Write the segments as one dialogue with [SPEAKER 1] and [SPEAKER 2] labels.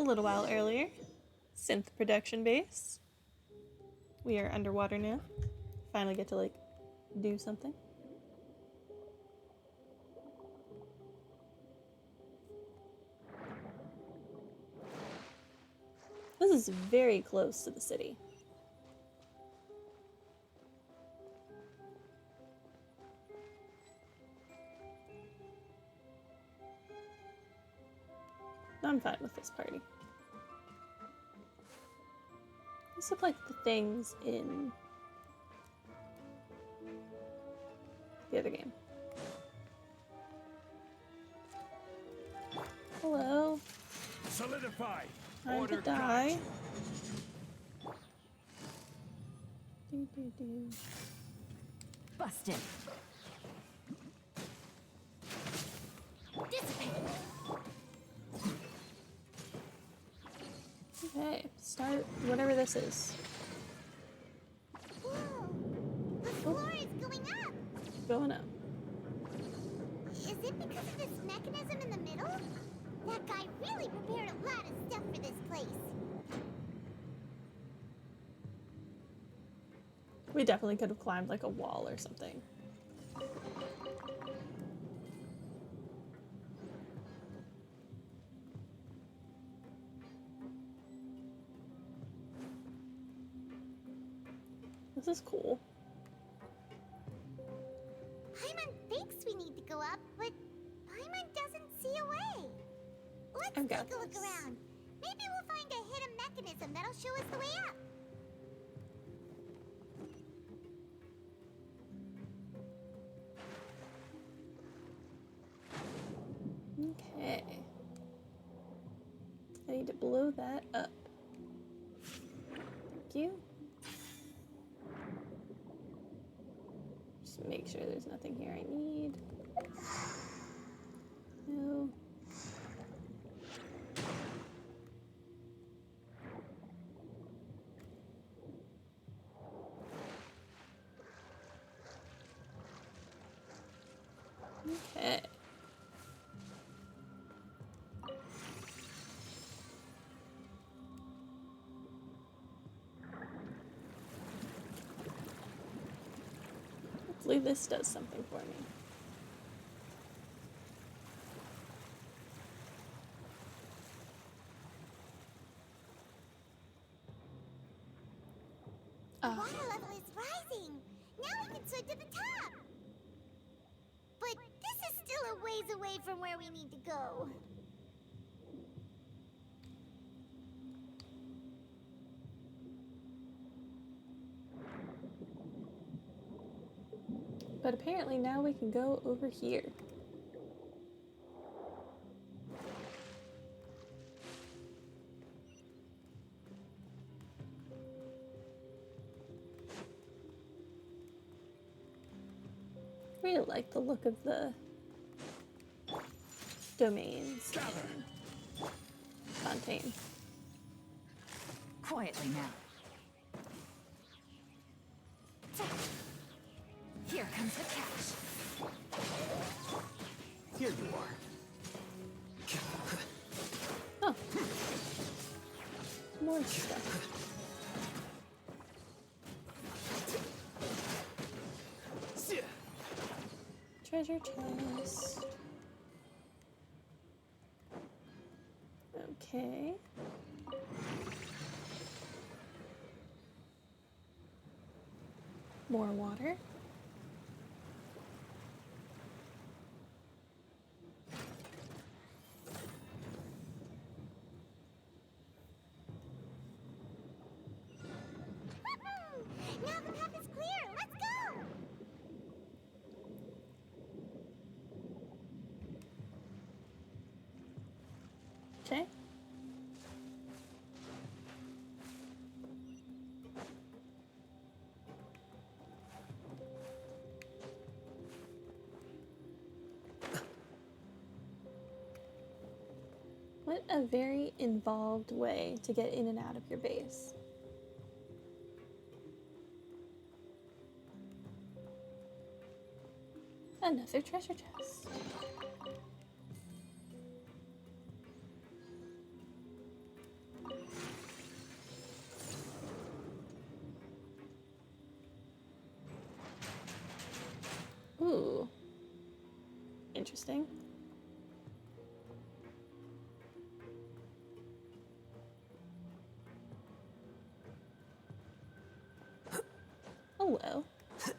[SPEAKER 1] little while earlier. Synth production base. We are underwater now. Finally get to, like, do something. This is very close to the city. I'm fine with this party. These look like the things in the other game. Hello.
[SPEAKER 2] Solidify.
[SPEAKER 1] Time to die.
[SPEAKER 3] Busted. Dissipate.
[SPEAKER 1] Okay, start whatever this is.
[SPEAKER 4] Whoa! The floor is going up!
[SPEAKER 1] Going up.
[SPEAKER 4] Is it because of this mechanism in the middle? That guy really prepared a lot of stuff for this place.
[SPEAKER 1] We definitely could have climbed like a wall or something. This is cool.
[SPEAKER 4] Paimon thinks we need to go up, but Paimon doesn't see a way. Let's
[SPEAKER 1] I've
[SPEAKER 4] take
[SPEAKER 1] got
[SPEAKER 4] a look
[SPEAKER 1] this.
[SPEAKER 4] around. Maybe we'll find a hidden mechanism that'll show us the way up.
[SPEAKER 1] Okay. I need to blow that up. Thank you. Just make sure there's nothing here I need. No. Okay. Hopefully this does something for me.
[SPEAKER 4] The water level is rising. Now we can swim to the top. But this is still a ways away from where we need to go.
[SPEAKER 1] But apparently now we can go over here. I really like the look of the domains in Fontaine.
[SPEAKER 3] Quietly now. Here comes the catch.
[SPEAKER 2] Here you are.
[SPEAKER 1] Oh. More stuff. Treasure chest. Okay. More water.
[SPEAKER 4] Woohoo! Now the path is clear. Let's go.
[SPEAKER 1] Okay. What a very involved way to get in and out of your base. Another treasure chest. Ooh. Interesting. Hello. Do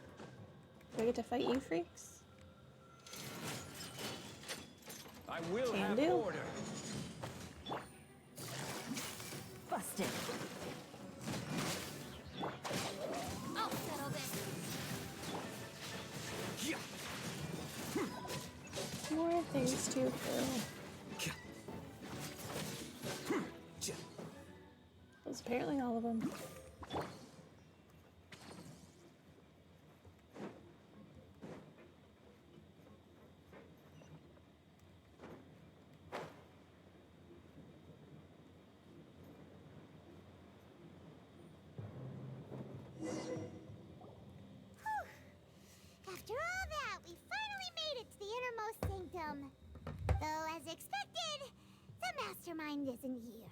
[SPEAKER 1] I get to fight you freaks?
[SPEAKER 2] I will
[SPEAKER 1] Can
[SPEAKER 2] have
[SPEAKER 1] do.
[SPEAKER 2] order.
[SPEAKER 3] Busted. I'll settle this.
[SPEAKER 2] Yeah.
[SPEAKER 1] More things to kill. That's apparently all of them.
[SPEAKER 4] After all that, we finally made it to the innermost sanctum. Though, as expected, the mastermind isn't here.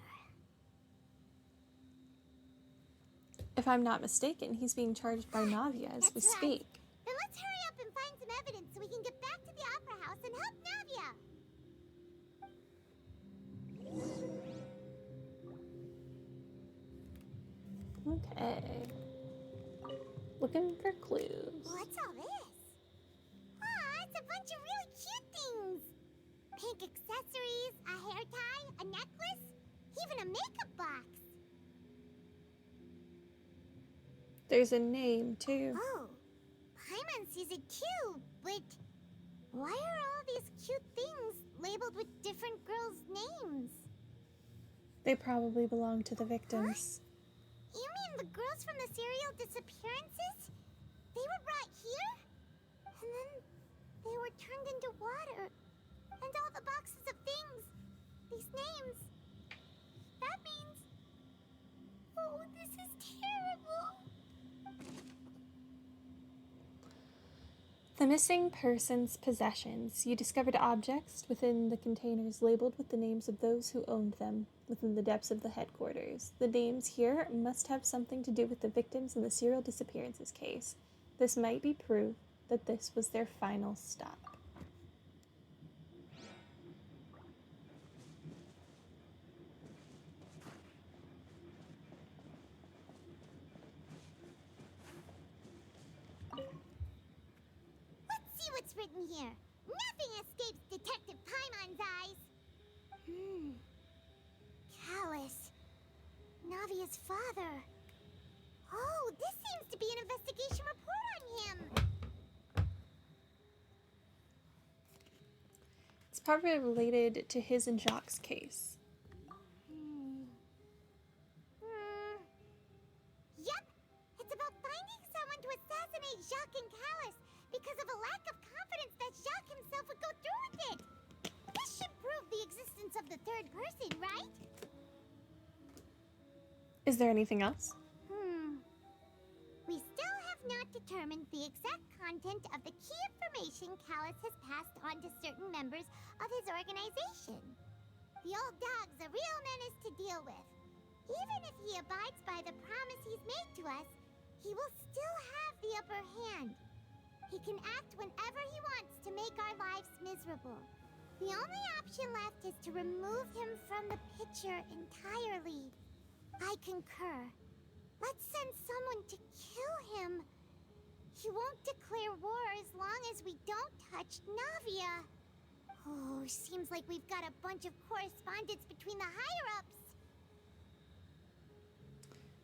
[SPEAKER 1] If I'm not mistaken, he's being charged by Navia as we
[SPEAKER 4] That's right.
[SPEAKER 1] speak.
[SPEAKER 4] Then let's hurry up and find some evidence so we can get back to the Opera House and help Navia.
[SPEAKER 1] Okay. Looking for clues.
[SPEAKER 4] What's all this? Ah, it's a bunch of really cute things. Pink accessories, a hair tie, a necklace, even a makeup box.
[SPEAKER 1] There's a name, too.
[SPEAKER 4] Oh, Paimon sees it too, but why are all these cute things labeled with different girls' names?
[SPEAKER 1] They probably belong to the victims.
[SPEAKER 4] You mean the girls from the serial disappearances? They were brought here? And then they were turned into water. And all the boxes of things, these names. That means... Oh, this is terrible.
[SPEAKER 1] The missing person's possessions. You discovered objects within the containers labeled with the names of those who owned them within the depths of the headquarters. The names here must have something to do with the victims in the serial disappearances case. This might be proof that this was their final stop.
[SPEAKER 4] Let's see what's written here. Nothing escapes Detective Paimon's eyes. Callus. Navia's father. Oh, this seems to be an investigation report on him.
[SPEAKER 1] It's probably related to his and Jacques' case.
[SPEAKER 4] Yep, it's about finding someone to assassinate Jacques and Callus because of a lack of confidence that Jacques himself would go through with it. This should prove the existence of the third person, right?
[SPEAKER 1] Is there anything else?
[SPEAKER 4] We still have not determined the exact content of the key information Callus has passed on to certain members of his organization. The old dog's a real menace to deal with. Even if he abides by the promise he's made to us, he will still have the upper hand. He can act whenever he wants to make our lives miserable. The only option left is to remove him from the picture entirely. I concur. Let's send someone to kill him. He won't declare war as long as we don't touch Navia. Oh, seems like we've got a bunch of correspondence between the higher-ups.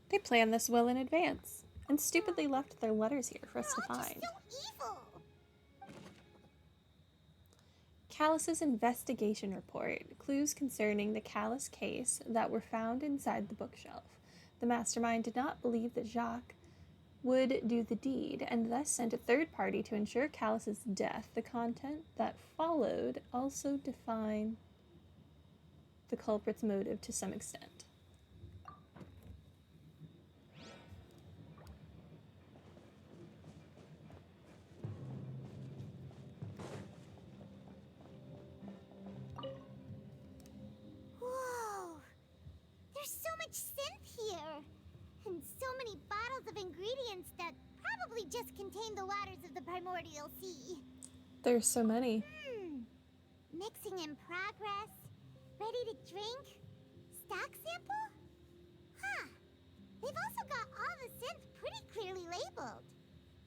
[SPEAKER 1] They planned this well in advance and stupidly left their letters here for us to
[SPEAKER 4] They're all
[SPEAKER 1] find.
[SPEAKER 4] just so evil.
[SPEAKER 1] Callus's investigation report. Clues concerning the Callus case that were found inside the bookshelf. The mastermind did not believe that Jacques would do the deed, and thus sent a third party to ensure Callus's death. The content that followed also define the culprit's motive to some extent.
[SPEAKER 4] Whoa! There's so much synth here! And so many bottles of ingredients that probably just contain the waters of the primordial sea.
[SPEAKER 1] There's so many.
[SPEAKER 4] Mixing in progress. Ready to drink? Stock sample? Huh. They've also got all the synth pretty clearly labeled.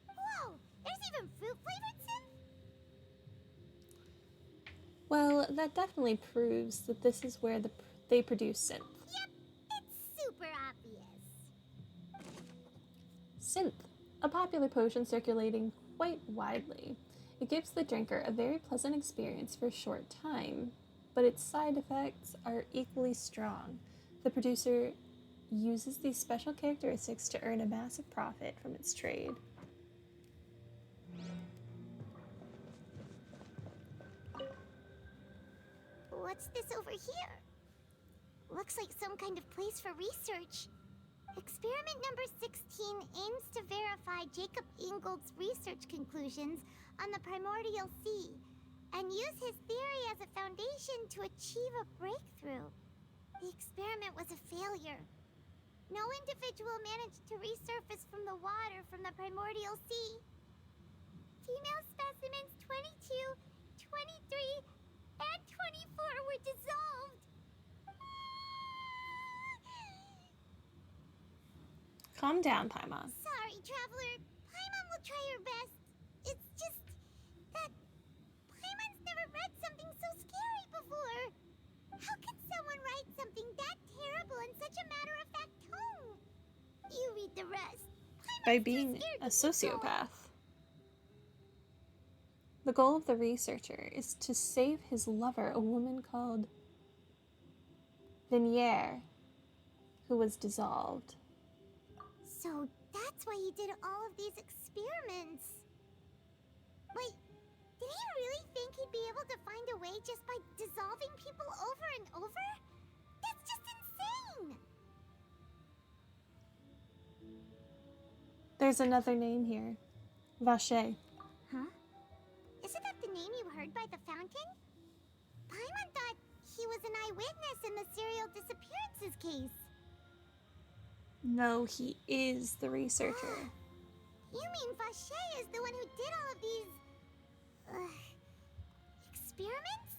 [SPEAKER 4] Whoa, there's even fruit-flavored synth?
[SPEAKER 1] Well, that definitely proves that this is where they produce synth.
[SPEAKER 4] Yep, it's super obvious.
[SPEAKER 1] Synth, a popular potion circulating quite widely. It gives the drinker a very pleasant experience for a short time, but its side effects are equally strong. The producer uses these special characteristics to earn a massive profit from its trade.
[SPEAKER 4] What's this over here? Looks like some kind of place for research. Experiment number 16 aims to verify Jacob Ingold's research conclusions on the primordial sea and use his theory as a foundation to achieve a breakthrough. The experiment was a failure. No individual managed to resurface from the water from the primordial sea. Female specimens 22, 23, and 24 were dissolved.
[SPEAKER 1] Calm down, Paimon.
[SPEAKER 4] Sorry, Traveler. Paimon will try her best. It's just that Paimon's never read something so scary before. How could someone write something that terrible in such a matter-of-fact tone? You read the rest. Paimon's
[SPEAKER 1] By
[SPEAKER 4] too
[SPEAKER 1] being
[SPEAKER 4] scared
[SPEAKER 1] a
[SPEAKER 4] to keep going.
[SPEAKER 1] sociopath. The goal of the researcher is to save his lover, a woman called Venier, who was dissolved.
[SPEAKER 4] So that's why he did all of these experiments. Wait, did he really think he'd be able to find a way just by dissolving people over and over? That's just insane!
[SPEAKER 1] There's another name here. Vache.
[SPEAKER 4] Huh? Isn't that the name you heard by the fountain? Paimon thought he was an eyewitness in the serial disappearances case.
[SPEAKER 1] No, he is the researcher.
[SPEAKER 4] You mean Vache is the one who did all of these... experiments?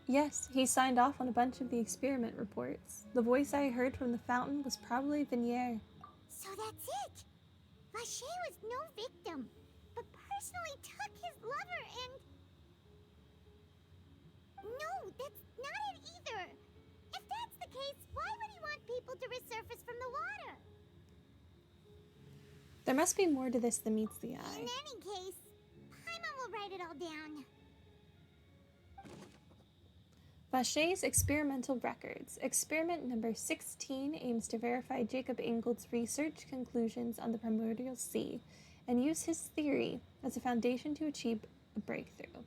[SPEAKER 1] Yes, he signed off on a bunch of the experiment reports. The voice I heard from the fountain was probably Venier.
[SPEAKER 4] So that's it! Vache was no victim, but personally took his lover and... No, that's not it either! If that's the case, why would he want people to resurface from the water?
[SPEAKER 1] There must be more to this than meets the
[SPEAKER 4] In
[SPEAKER 1] eye.
[SPEAKER 4] any case, Paimon will write it all down.
[SPEAKER 1] Vache's experimental records. Experiment number 16 aims to verify Jacob Ingold's research conclusions on the primordial sea and use his theory as a foundation to achieve a breakthrough.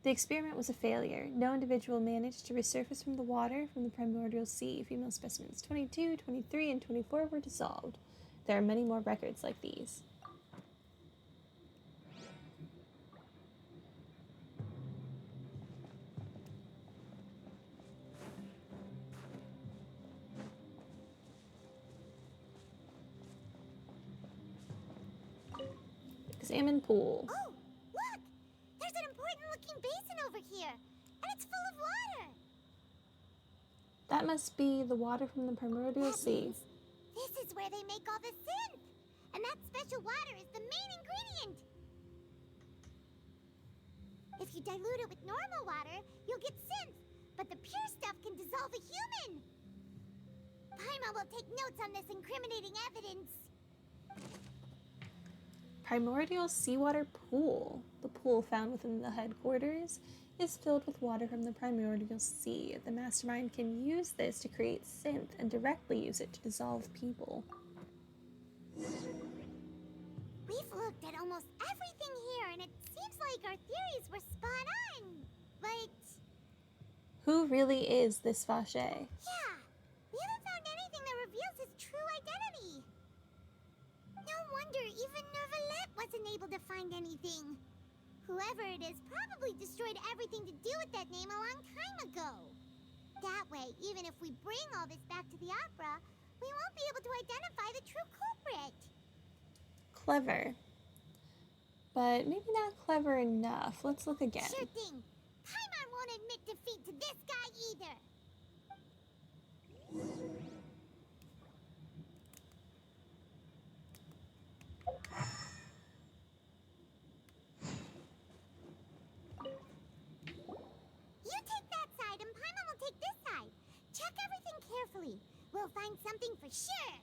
[SPEAKER 1] The experiment was a failure. No individual managed to resurface from the water from the primordial sea. Female specimens 22, 23, and 24 were dissolved. There are many more records like these. Examine pool.
[SPEAKER 4] Oh, look! There's an important-looking basin over here, and it's full of water!
[SPEAKER 1] That must be the water from the primordial
[SPEAKER 4] That
[SPEAKER 1] sea.
[SPEAKER 4] means this is where they make all the synth! And that special water is the main ingredient! If you dilute it with normal water, you'll get synth, but the pure stuff can dissolve a human! Paimon will take notes on this incriminating evidence.
[SPEAKER 1] Primordial seawater pool. The pool found within the headquarters is filled with water from the primordial sea. The mastermind can use this to create synth and directly use it to dissolve people.
[SPEAKER 4] We've looked at almost everything here, and it seems like our theories were spot on. But,
[SPEAKER 1] Who really is this Vache?
[SPEAKER 4] yeah, we haven't found anything that reveals his true identity. No wonder even Nervalette wasn't able to find anything. Whoever it is probably destroyed everything to do with that name a long time ago. That way, even if we bring all this back to the opera, we won't be able to identify the true culprit.
[SPEAKER 1] Clever. But maybe not clever enough. Let's look again.
[SPEAKER 4] Sure thing. Paimon won't admit defeat to this guy either. You take that side and Paimon will take this side. Check everything carefully. We'll find something for sure.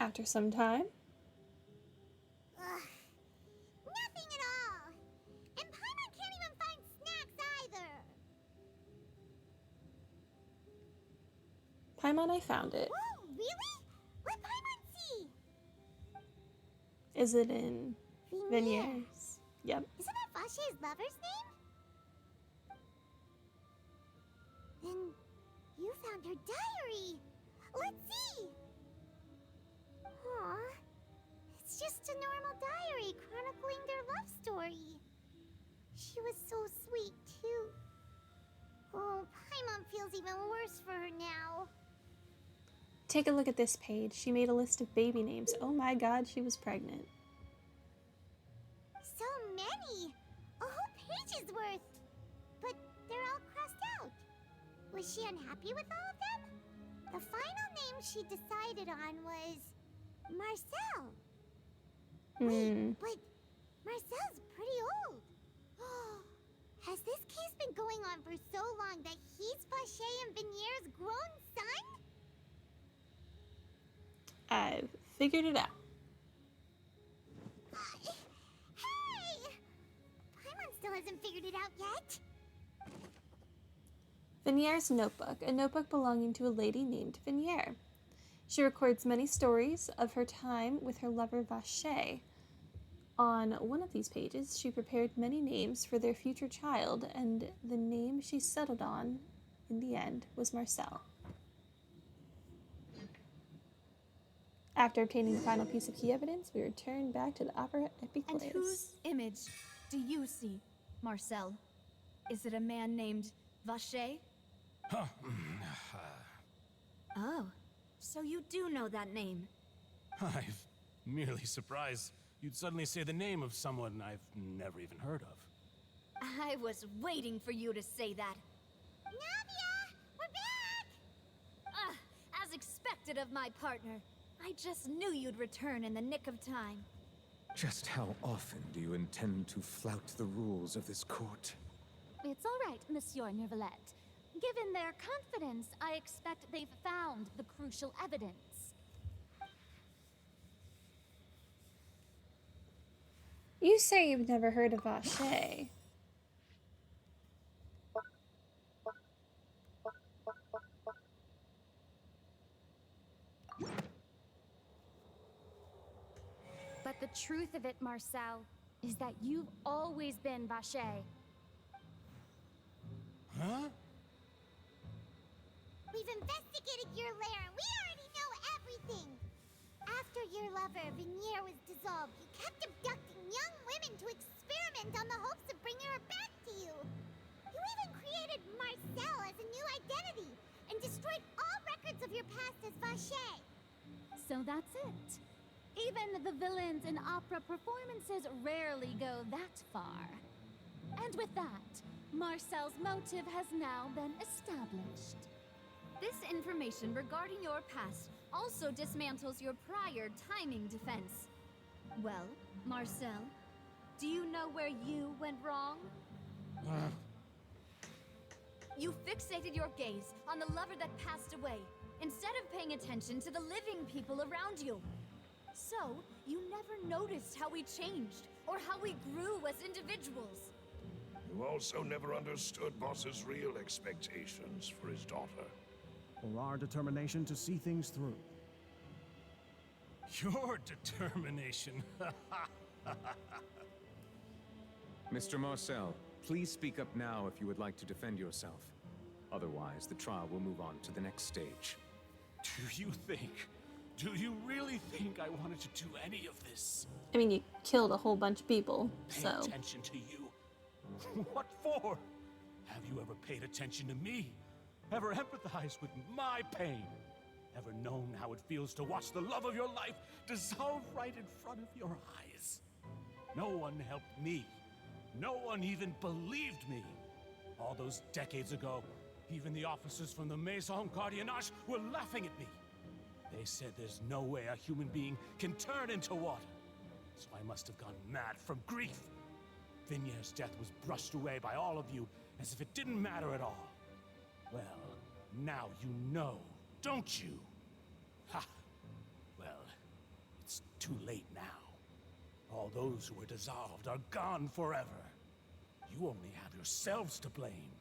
[SPEAKER 1] After some time,
[SPEAKER 4] Ugh. Nothing at all. And Paimon can't even find snacks either.
[SPEAKER 1] Paimon, I found it.
[SPEAKER 4] Whoa, really? Let Paimon see.
[SPEAKER 1] Is it in
[SPEAKER 4] Veneer.
[SPEAKER 1] Veneers? Yep.
[SPEAKER 4] Isn't that Vache's lover's name? Then you found her diary. Let's see. Aw, it's just a normal diary chronicling their love story. She was so sweet, too. Oh, Paimon feels even worse for her now.
[SPEAKER 1] Take a look at this page. She made a list of baby names. Oh my god, she was pregnant.
[SPEAKER 4] So many! A whole page's worth! But they're all crossed out. Was she unhappy with all of them? The final name she decided on was Marcel. Wait, but Marcel's pretty old. Has this case been going on for so long that he's Vache and Veneer's grown son?
[SPEAKER 1] I've figured it out.
[SPEAKER 4] Hey! Paimon still hasn't figured it out yet.
[SPEAKER 1] Venier's notebook, a notebook belonging to a lady named Venier. She records many stories of her time with her lover Vache. On one of these pages, she prepared many names for their future child, and the name she settled on, in the end, was Marcel. After obtaining the final piece of key evidence, we return back to the Opera Epicleus.
[SPEAKER 3] And whose image do you see, Marcel? Is it a man named Vache?
[SPEAKER 2] Huh.
[SPEAKER 3] Oh, so you do know that name.
[SPEAKER 2] I'm merely surprised you'd suddenly say the name of someone I've never even heard of.
[SPEAKER 3] I was waiting for you to say that.
[SPEAKER 4] Navia! We're back!
[SPEAKER 3] As expected of my partner. I just knew you'd return in the nick of time.
[SPEAKER 5] Just how often do you intend to flout the rules of this court?
[SPEAKER 6] It's all right, Monsieur Neuvillette. Given their confidence, I expect they've found the crucial evidence.
[SPEAKER 1] You say you've never heard of Vache.
[SPEAKER 6] But the truth of it, Marcel, is that you've always been Vache.
[SPEAKER 2] Huh?
[SPEAKER 4] We've investigated your lair and we already know everything. After your lover, Veneer, was dissolved, you kept abducting young women to experiment on the hopes of bringing her back to you. You even created Marcel as a new identity and destroyed all records of your past as Vache.
[SPEAKER 6] So that's it. Even the villains in opera performances rarely go that far. And with that, Marcel's motive has now been established.
[SPEAKER 3] This information regarding your past also dismantles your prior timing defense. Well, Marcel, do you know where you went wrong? You fixated your gaze on the lover that passed away, instead of paying attention to the living people around you. So, you never noticed how we changed, or how we grew as individuals.
[SPEAKER 7] You also never understood Boss's real expectations for his daughter.
[SPEAKER 8] Or our determination to see things through.
[SPEAKER 2] Your determination.
[SPEAKER 5] Mr. Marcel, please speak up now if you would like to defend yourself. Otherwise, the trial will move on to the next stage.
[SPEAKER 2] Do you really think I wanted to do any of this?
[SPEAKER 1] I mean, you killed a whole bunch of people,
[SPEAKER 2] Pay
[SPEAKER 1] so...
[SPEAKER 2] attention to you. What for? Have you ever paid attention to me? Ever empathized with my pain? Ever known how it feels to watch the love of your life dissolve right in front of your eyes? No one helped me. No one even believed me. All those decades ago, even the officers from the Maison Gardiennage were laughing at me. They said there's no way a human being can turn into water. So I must have gone mad from grief. Vignier's death was brushed away by all of you as if it didn't matter at all. Well, now you know, don't you? Ha! Well, it's too late now. All those who were dissolved are gone forever. You only have yourselves to blame.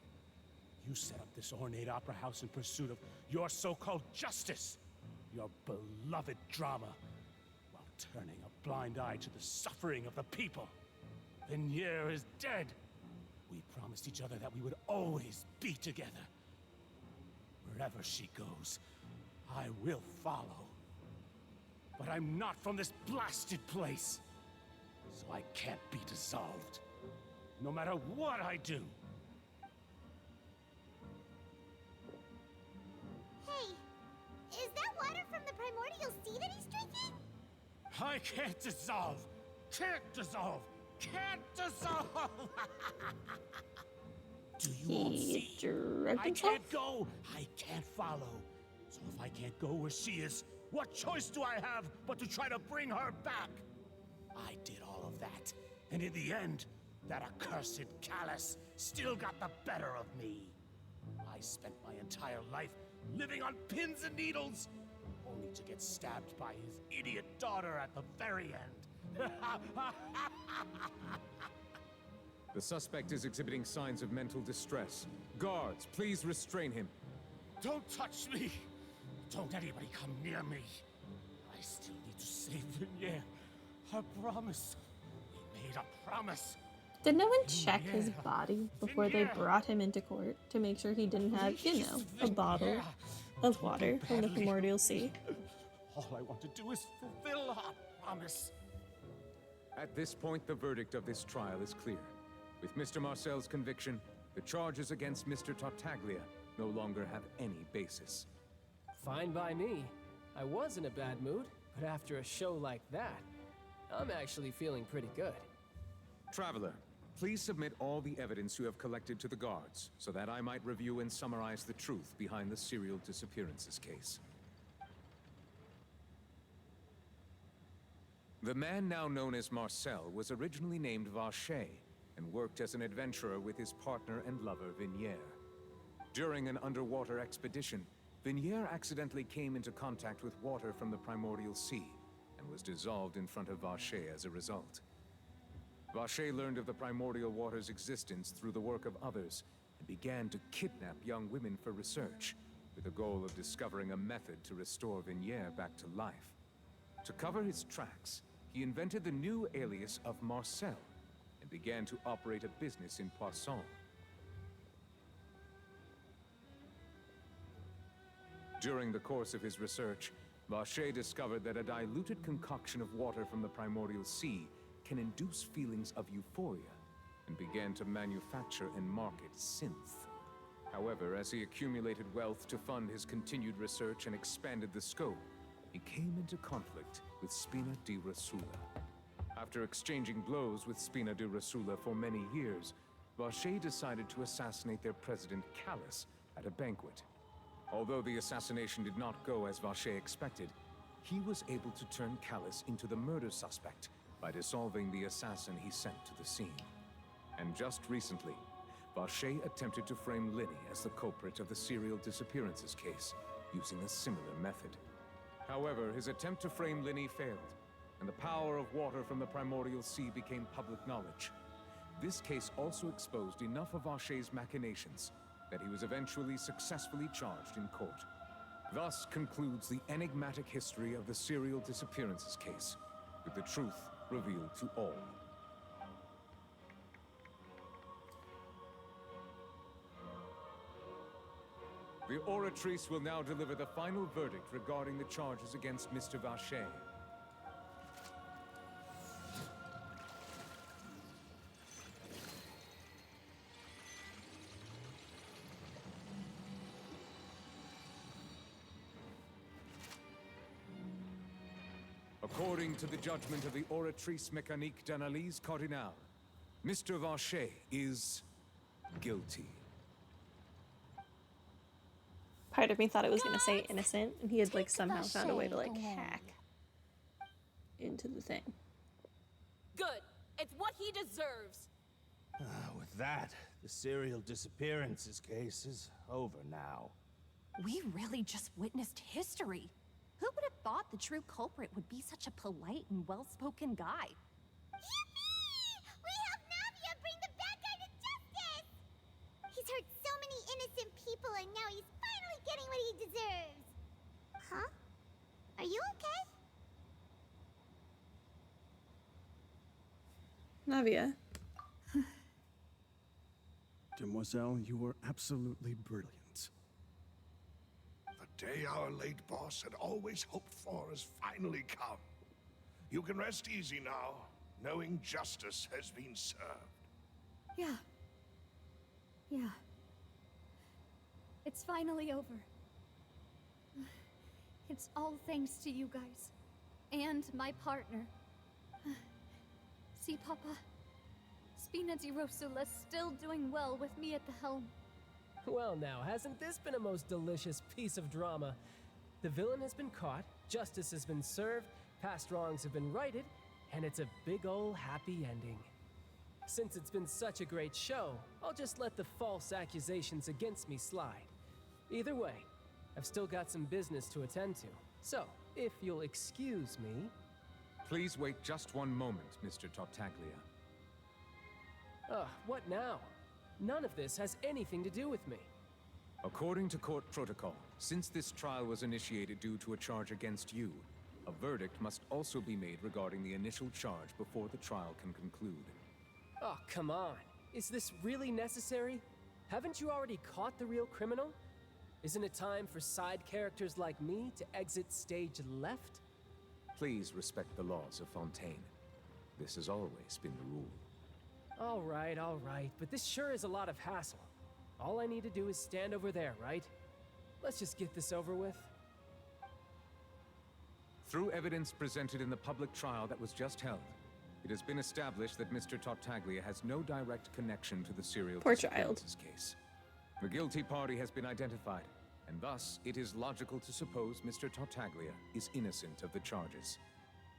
[SPEAKER 2] You set up this ornate opera house in pursuit of your so-called justice, your beloved drama, while turning a blind eye to the suffering of the people. Vignier is dead. We promised each other that we would always be together. Wherever she goes, I will follow. But I'm not from this blasted place, so I can't be dissolved, no matter what I do.
[SPEAKER 4] Hey, is that water from the primordial sea that he's drinking?
[SPEAKER 2] I can't dissolve! Can't dissolve! Can't dissolve! Do you all see?
[SPEAKER 1] drugged
[SPEAKER 2] I
[SPEAKER 1] himself?
[SPEAKER 2] can't go! I can't follow. So if I can't go where she is, what choice do I have but to try to bring her back? I did all of that, and in the end, that accursed callus still got the better of me. I spent my entire life living on pins and needles, only to get stabbed by his idiot daughter at the very end.
[SPEAKER 5] The suspect is exhibiting signs of mental distress. Guards, please restrain him.
[SPEAKER 2] Don't touch me! Don't anybody come near me. I still need to save Vignier. I promise. We made a promise.
[SPEAKER 1] Did no one check his body before they brought him into court to make sure he didn't have, you know, a bottle of water from the primordial sea?
[SPEAKER 2] All I want to do is fulfill our promise.
[SPEAKER 5] At this point, the verdict of this trial is clear. With Mr. Marcel's conviction, the charges against Mr. Tartaglia no longer have any basis.
[SPEAKER 9] Fine by me. I was in a bad mood, but after a show like that, I'm actually feeling pretty good.
[SPEAKER 5] Traveler, please submit all the evidence you have collected to the guards, so that I might review and summarize the truth behind the serial disappearances case. The man now known as Marcel was originally named Vacher, and worked as an adventurer with his partner and lover, Vignier. During an underwater expedition, Vignier accidentally came into contact with water from the primordial sea, and was dissolved in front of Vacher as a result. Vacher learned of the primordial water's existence through the work of others, and began to kidnap young women for research, with the goal of discovering a method to restore Vignier back to life. To cover his tracks, he invented the new alias of Marcel, and began to operate a business in Poisson. During the course of his research, Vacher discovered that a diluted concoction of water from the primordial sea can induce feelings of euphoria, and began to manufacture and market synth. However, as he accumulated wealth to fund his continued research and expanded the scope, he came into conflict with Spina di Rosula. After exchanging blows with Spina di Rosula for many years, Vacher decided to assassinate their president, Callus, at a banquet. Although the assassination did not go as Vacher expected, he was able to turn Callus into the murder suspect by dissolving the assassin he sent to the scene. And just recently, Vacher attempted to frame Linny as the culprit of the serial disappearances case, using a similar method. However, his attempt to frame Linny failed, and the power of water from the primordial sea became public knowledge. This case also exposed enough of Vacher's machinations that he was eventually successfully charged in court. Thus concludes the enigmatic history of the serial disappearances case, with the truth revealed to all. The oratrice will now deliver the final verdict regarding the charges against Mr. Vacher. According to the judgment of the Oratrice Mécanique d'Analyse Cardinal, Mr. Vacher is guilty.
[SPEAKER 1] Part of me thought it was gonna say innocent, and he had like
[SPEAKER 6] Take
[SPEAKER 1] somehow found a way to like
[SPEAKER 6] Vacher away.
[SPEAKER 1] hack into the thing.
[SPEAKER 10] Good. It's what he deserves.
[SPEAKER 11] With that, the serial disappearances case is over now.
[SPEAKER 10] We really just witnessed history. Who would have thought the true culprit would be such a polite and well-spoken guy?
[SPEAKER 4] Yippee! We helped Navia bring the bad guy to justice! He's hurt so many innocent people, and now he's finally getting what he deserves. Huh? Are you okay?
[SPEAKER 1] Navia.
[SPEAKER 8] Demoiselle, you were absolutely brilliant.
[SPEAKER 7] The day our late boss had always hoped for has finally come. You can rest easy now, knowing justice has been served.
[SPEAKER 3] Yeah. Yeah. It's finally over. It's all thanks to you guys. And my partner. See, Papa? Spina di Rosula's still doing well with me at the helm.
[SPEAKER 9] Well now, hasn't this been a most delicious piece of drama? The villain has been caught, justice has been served, past wrongs have been righted, and it's a big ol' happy ending. Since it's been such a great show, I'll just let the false accusations against me slide. Either way, I've still got some business to attend to. So, if you'll excuse me...
[SPEAKER 5] Please wait just one moment, Mr. Tartaglia.
[SPEAKER 9] What now? None of this has anything to do with me.
[SPEAKER 5] According to court protocol, since this trial was initiated due to a charge against you, a verdict must also be made regarding the initial charge before the trial can conclude.
[SPEAKER 9] Oh, come on. Is this really necessary? Haven't you already caught the real criminal? Isn't it time for side characters like me to exit stage left?
[SPEAKER 5] Please respect the laws of Fontaine. This has always been the rule.
[SPEAKER 9] All right, but this sure is a lot of hassle. All I need to do is stand over there, right? Let's just get this over with.
[SPEAKER 5] Through evidence presented in the public trial that was just held, it has been established that Mr. Tartaglia has no direct connection to the serial
[SPEAKER 1] Poor child.
[SPEAKER 5] disappearances case. The guilty party has been identified, and thus it is logical to suppose Mr. Tartaglia is innocent of the charges.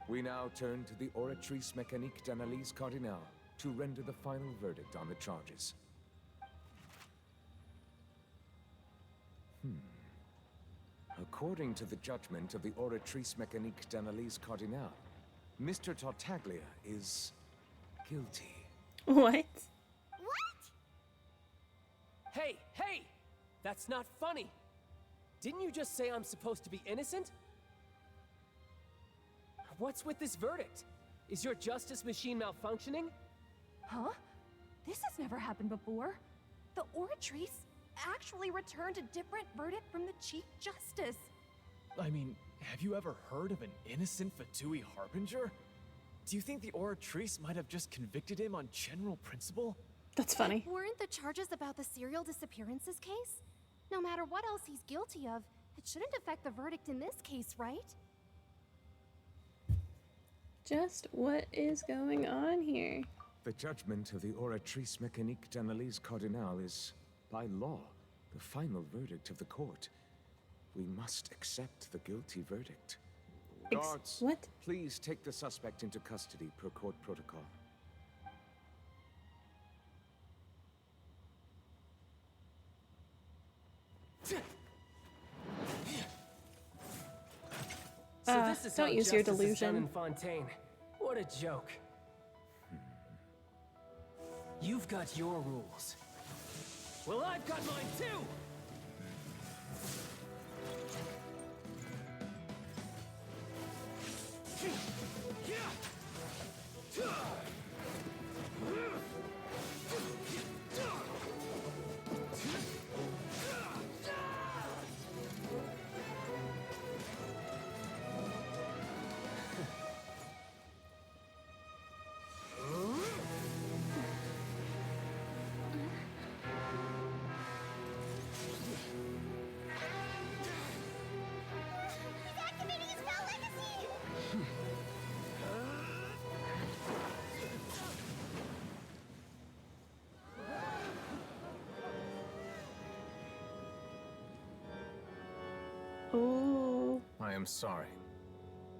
[SPEAKER 5] We now turn to the Oratrice Mécanique d'Analyse Cardinal to render the final verdict on the charges. According to the judgment of the Oratrice Mécanique d'Analyse Cardinal, Mr. Tartaglia is guilty.
[SPEAKER 1] What?
[SPEAKER 4] What?
[SPEAKER 9] Hey! That's not funny! Didn't you just say I'm supposed to be innocent? What's with this verdict? Is your justice machine malfunctioning?
[SPEAKER 10] Huh? This has never happened before. The Oratrice actually returned a different verdict from the Chief Justice.
[SPEAKER 12] I mean, have you ever heard of an innocent Fatui Harbinger? Do you think the Oratrice might have just convicted him on general principle?
[SPEAKER 1] That's funny.
[SPEAKER 6] Weren't the charges about the serial disappearances case? No matter what else he's guilty of, it shouldn't affect the verdict in this case, right?
[SPEAKER 1] Just what is going on here?
[SPEAKER 5] The judgment of the Oratrice Mécanique d'Analyse Cardinal is, by law, the final verdict of the court. We must accept the guilty verdict. Guards,
[SPEAKER 1] what?
[SPEAKER 5] please take the suspect into custody per court protocol.
[SPEAKER 9] So this is
[SPEAKER 1] don't
[SPEAKER 9] how
[SPEAKER 1] use your
[SPEAKER 9] justice is done
[SPEAKER 1] delusion.
[SPEAKER 9] in Fontaine. What a joke. You've got your rules. Well, I've got mine too!
[SPEAKER 1] Ooh.
[SPEAKER 5] I am sorry.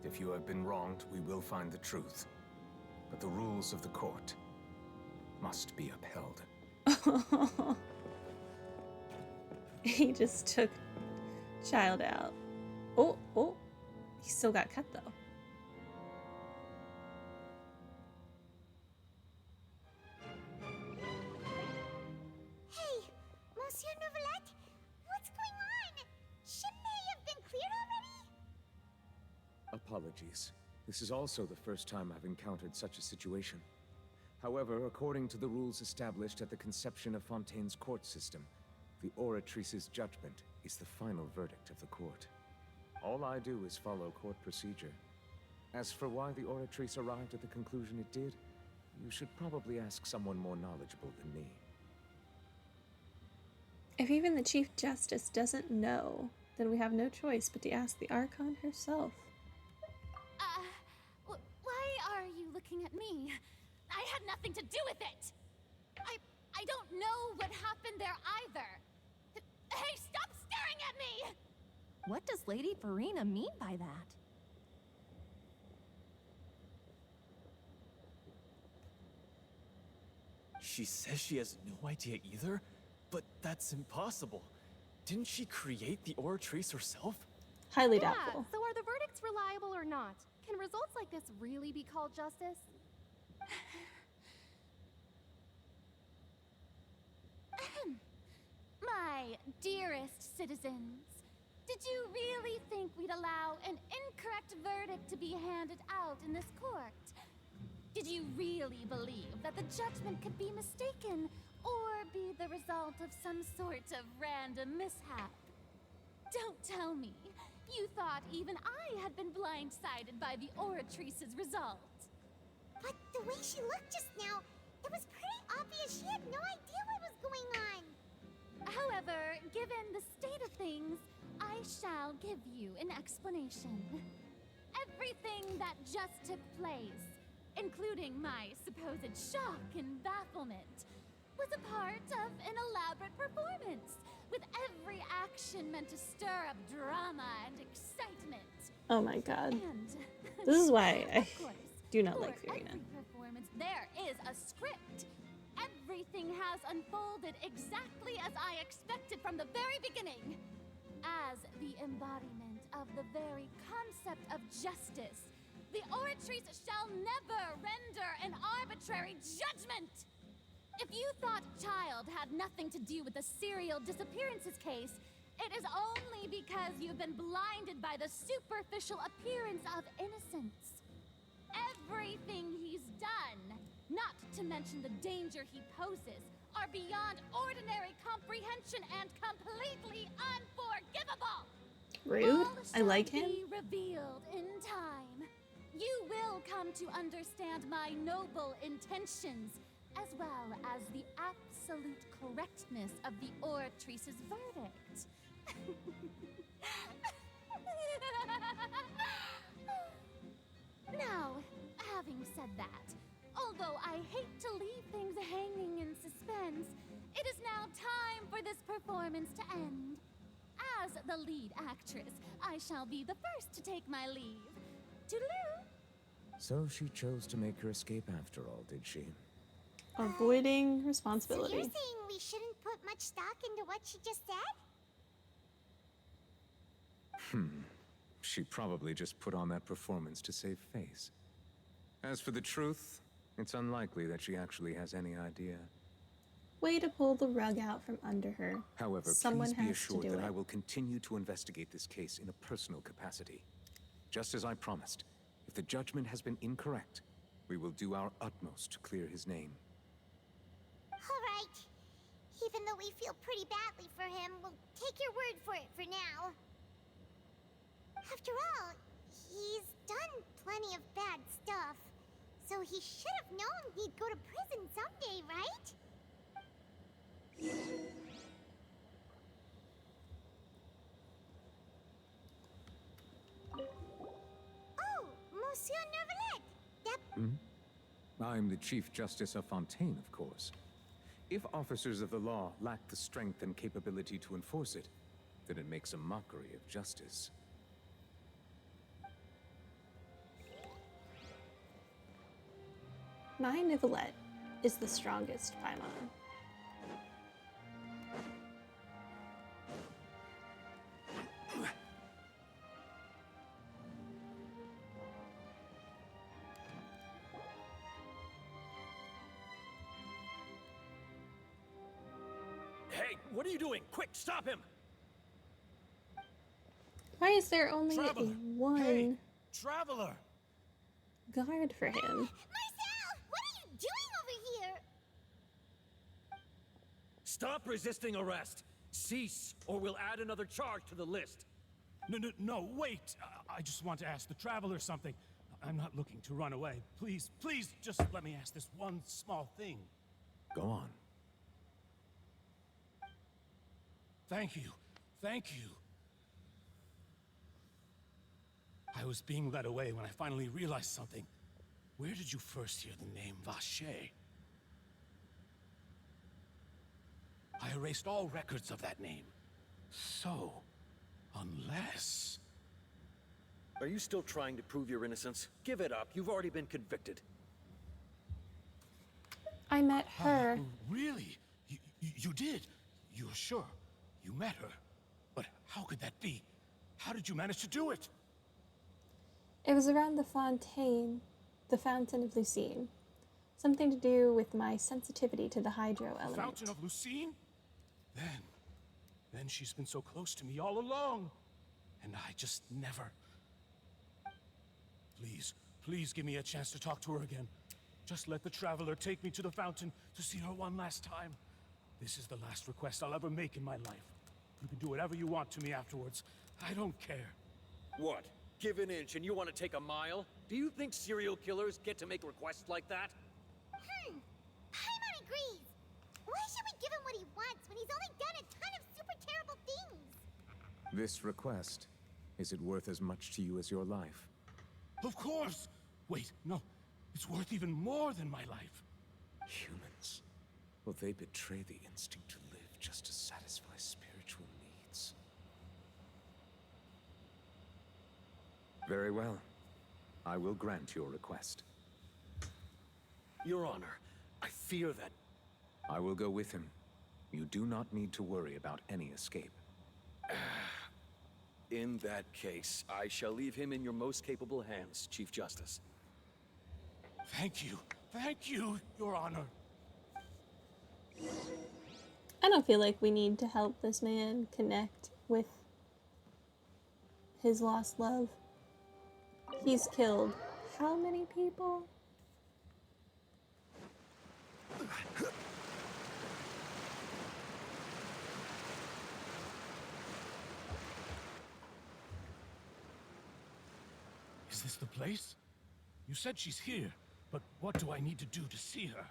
[SPEAKER 5] If you have been wronged, we will find the truth. But the rules of the court must be upheld.
[SPEAKER 1] He just took Childe out. Oh, oh. He still got cut, though.
[SPEAKER 4] Hey, Monsieur Novelette, what's going on? Shouldn't they have been cleared already?
[SPEAKER 5] Apologies. This is also the first time I've encountered such a situation. However, according to the rules established at the conception of Fontaine's court system, the Oratrice's judgment is the final verdict of the court. All I do is follow court procedure. As for why the Oratrice arrived at the conclusion it did, you should probably ask someone more knowledgeable than me.
[SPEAKER 1] If even the Chief Justice doesn't know, then we have no choice but to ask the Archon herself.
[SPEAKER 6] Why are you looking at me? I had nothing to do with it! I don't know what happened there either! Hey, stop staring at me!
[SPEAKER 10] What does Lady Farina mean by that?
[SPEAKER 12] She says she has no idea either, but that's impossible. Didn't she create the Oratrice herself?
[SPEAKER 1] Highly
[SPEAKER 10] Yeah,
[SPEAKER 1] doubtful.
[SPEAKER 10] so are the verdicts reliable or not? Can results like this really be called justice?
[SPEAKER 6] My dearest citizens, did you really think we'd allow an incorrect verdict to be handed out in this court? Did you really believe that the judgment could be mistaken or be the result of some sort of random mishap? Don't tell me you thought even I had been blindsided by the Oratrice's result.
[SPEAKER 4] But the way she looked just now, it was pretty obvious she had no idea what was going on.
[SPEAKER 6] However, given the state of things, I shall give you an explanation. Everything that just took place, including my supposed shock and bafflement, was a part of an elaborate performance, with every action meant to stir up drama and excitement.
[SPEAKER 1] Oh my god.
[SPEAKER 6] And
[SPEAKER 1] This is why I
[SPEAKER 6] of course,
[SPEAKER 1] do not
[SPEAKER 6] for
[SPEAKER 1] like Farina.
[SPEAKER 6] every performance, there is a script. Everything has unfolded exactly as I expected from the very beginning. As the embodiment of the very concept of justice, the Oratrice shall never render an arbitrary judgment! If you thought Childe had nothing to do with the serial disappearances case, it is only because you've been blinded by the superficial appearance of innocence. Everything he's done, not to mention the danger he poses, are beyond ordinary comprehension and completely unforgivable.
[SPEAKER 1] Rude.
[SPEAKER 6] All
[SPEAKER 1] I like
[SPEAKER 6] shall
[SPEAKER 1] him.
[SPEAKER 6] be revealed in time. You will come to understand my noble intentions, as well as the absolute correctness of the Oratrice's verdict. Now, having said that, although I hate to leave things hanging in suspense, it is now time for this performance to end. As the lead actress, I shall be the first to take my leave. Toodaloo!
[SPEAKER 5] So she chose to make her escape after all, did she?
[SPEAKER 1] Avoiding
[SPEAKER 4] So
[SPEAKER 1] responsibility.
[SPEAKER 4] you're saying we shouldn't put much stock into what she just said?
[SPEAKER 5] She probably just put on that performance to save face. As for the truth, it's unlikely that she actually has any idea.
[SPEAKER 1] Way to pull the rug out from under her.
[SPEAKER 5] However,
[SPEAKER 1] Someone
[SPEAKER 5] please be
[SPEAKER 1] has to
[SPEAKER 5] assured
[SPEAKER 1] do
[SPEAKER 5] that
[SPEAKER 1] it.
[SPEAKER 5] I will continue to investigate this case in a personal capacity. Just as I promised, if the judgment has been incorrect, we will do our utmost to clear his name.
[SPEAKER 4] All right. Even though we feel pretty badly for him, we'll take your word for it for now. After all, he's done plenty of bad stuff, so he should have known he'd go to prison someday, right? Oh, Monsieur Neuvillette! That...
[SPEAKER 5] I'm the Chief Justice of Fontaine, of course. If officers of the law lack the strength and capability to enforce it, that it makes a mockery of justice.
[SPEAKER 1] My Nivelette is the strongest Paimon.
[SPEAKER 2] Hey, what are you doing? Quick, stop him!
[SPEAKER 1] Why is there only
[SPEAKER 2] Traveler!
[SPEAKER 1] one
[SPEAKER 2] Hey, Traveler!
[SPEAKER 1] guard for him?
[SPEAKER 4] Marcel, what are you doing over here?
[SPEAKER 2] Stop resisting arrest! Cease, or we'll add another charge to the list. No, wait! I just want to ask the Traveler something. I'm not looking to run away. Please, just let me ask this one small thing.
[SPEAKER 5] Go on.
[SPEAKER 2] Thank you. I was being led away when I finally realized something. Where did you first hear the name Vache? I erased all records of that name. So, unless...
[SPEAKER 13] Are you still trying to prove your innocence? Give it up. You've already been convicted.
[SPEAKER 1] I met her.
[SPEAKER 2] Really? You did? You're sure? You met her? But how could that be? How did you manage to do it?
[SPEAKER 1] It was around the fontaine, the Fountain of Lucine. Something to do with my sensitivity to the hydro element.
[SPEAKER 2] Fountain of Lucine? Then she's been so close to me all along. And I just never... Please give me a chance to talk to her again. Just let the Traveler take me to the fountain to see her one last time. This is the last request I'll ever make in my life. You can do whatever you want to me afterwards. I don't care.
[SPEAKER 13] What? Give an inch and you want to take a mile? Do you think serial killers get to make requests like that?
[SPEAKER 4] Paimon agrees. Why should we give him what he wants when he's only done a ton of super terrible things?
[SPEAKER 5] This request, is it worth as much to you as your life?
[SPEAKER 2] Of course! Wait, no. It's worth even more than my life.
[SPEAKER 5] Humans. Will they betray the instinct to live just to satisfy spiritual needs? Very well. I will grant your request.
[SPEAKER 13] Your Honor, I fear that...
[SPEAKER 5] I will go with him. You do not need to worry about any escape.
[SPEAKER 13] In that case, I shall leave him in your most capable hands, Chief Justice.
[SPEAKER 2] Thank you, Your Honor.
[SPEAKER 1] I don't feel like we need to help this man connect with his lost love. He's killed how many people?
[SPEAKER 2] Is this the place? You said she's here, but what do I need to do to see her?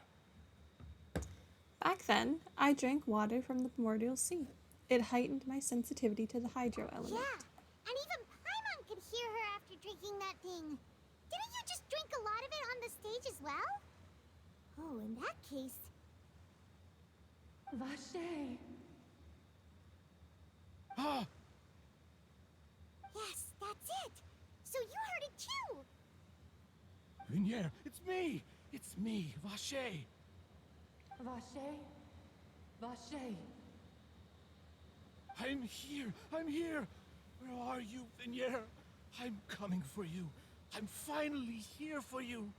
[SPEAKER 1] Back then, I drank water from the primordial sea. It heightened my sensitivity to the hydro element.
[SPEAKER 4] Yeah, and even Paimon could hear her after drinking that thing. Didn't you just drink a lot of it on the stage as well? Oh, in that case...
[SPEAKER 10] Vache.
[SPEAKER 2] Ah!
[SPEAKER 4] Yes, that's it. So you heard it too.
[SPEAKER 2] Vinier, it's me! It's me, Vache!
[SPEAKER 10] Vache? Vache.
[SPEAKER 2] I'm here! Where are you, Vinier? I'm coming for you. I'm finally here for you.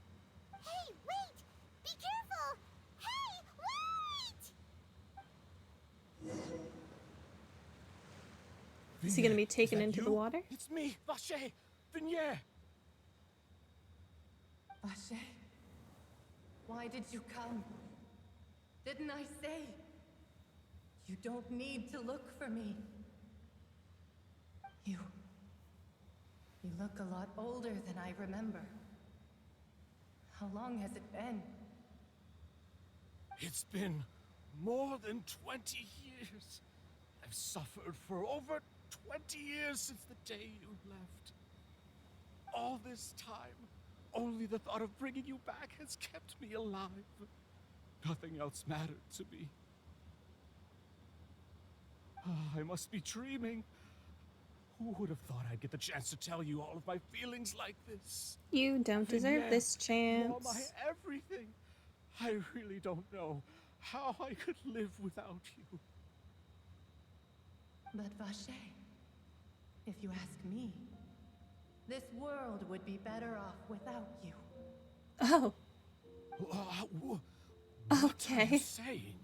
[SPEAKER 4] Hey, wait! Be careful! Hey, wait!
[SPEAKER 1] Is he gonna be taken
[SPEAKER 2] Is that
[SPEAKER 1] into
[SPEAKER 2] you?
[SPEAKER 1] the water?
[SPEAKER 2] It's me, Vache! Vinier!
[SPEAKER 10] Vache. Why did you come? Didn't I say? You don't need to look for me. You look a lot older than I remember. How long has it been?
[SPEAKER 2] It's been more than 20 years. I've suffered for over 20 years since the day you left. All this time, only the thought of bringing you back has kept me alive. Nothing else mattered to me. I must be dreaming. Who would have thought I'd get the chance to tell you all of my feelings like this?
[SPEAKER 1] You don't deserve this
[SPEAKER 2] You are my
[SPEAKER 1] chance.
[SPEAKER 2] everything. I really don't know how I could live without you.
[SPEAKER 14] But Vache, if you ask me, this world would be better off without you.
[SPEAKER 1] Oh.
[SPEAKER 2] What
[SPEAKER 1] Okay.
[SPEAKER 2] are you saying?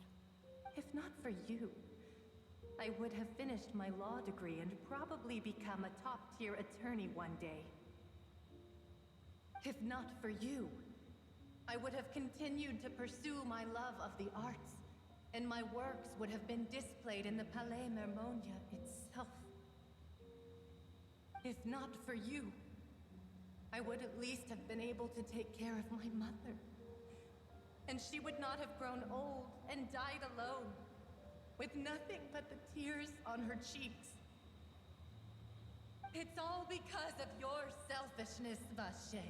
[SPEAKER 14] If not for you, I would have finished my law degree and probably become a top-tier attorney one day. If not for you, I would have continued to pursue my love of the arts, and my works would have been displayed in the Palais Mermonia itself. If not for you, I would at least have been able to take care of my mother. And she would not have grown old and died alone, with nothing but the tears on her cheeks. It's all because of your selfishness, Vache.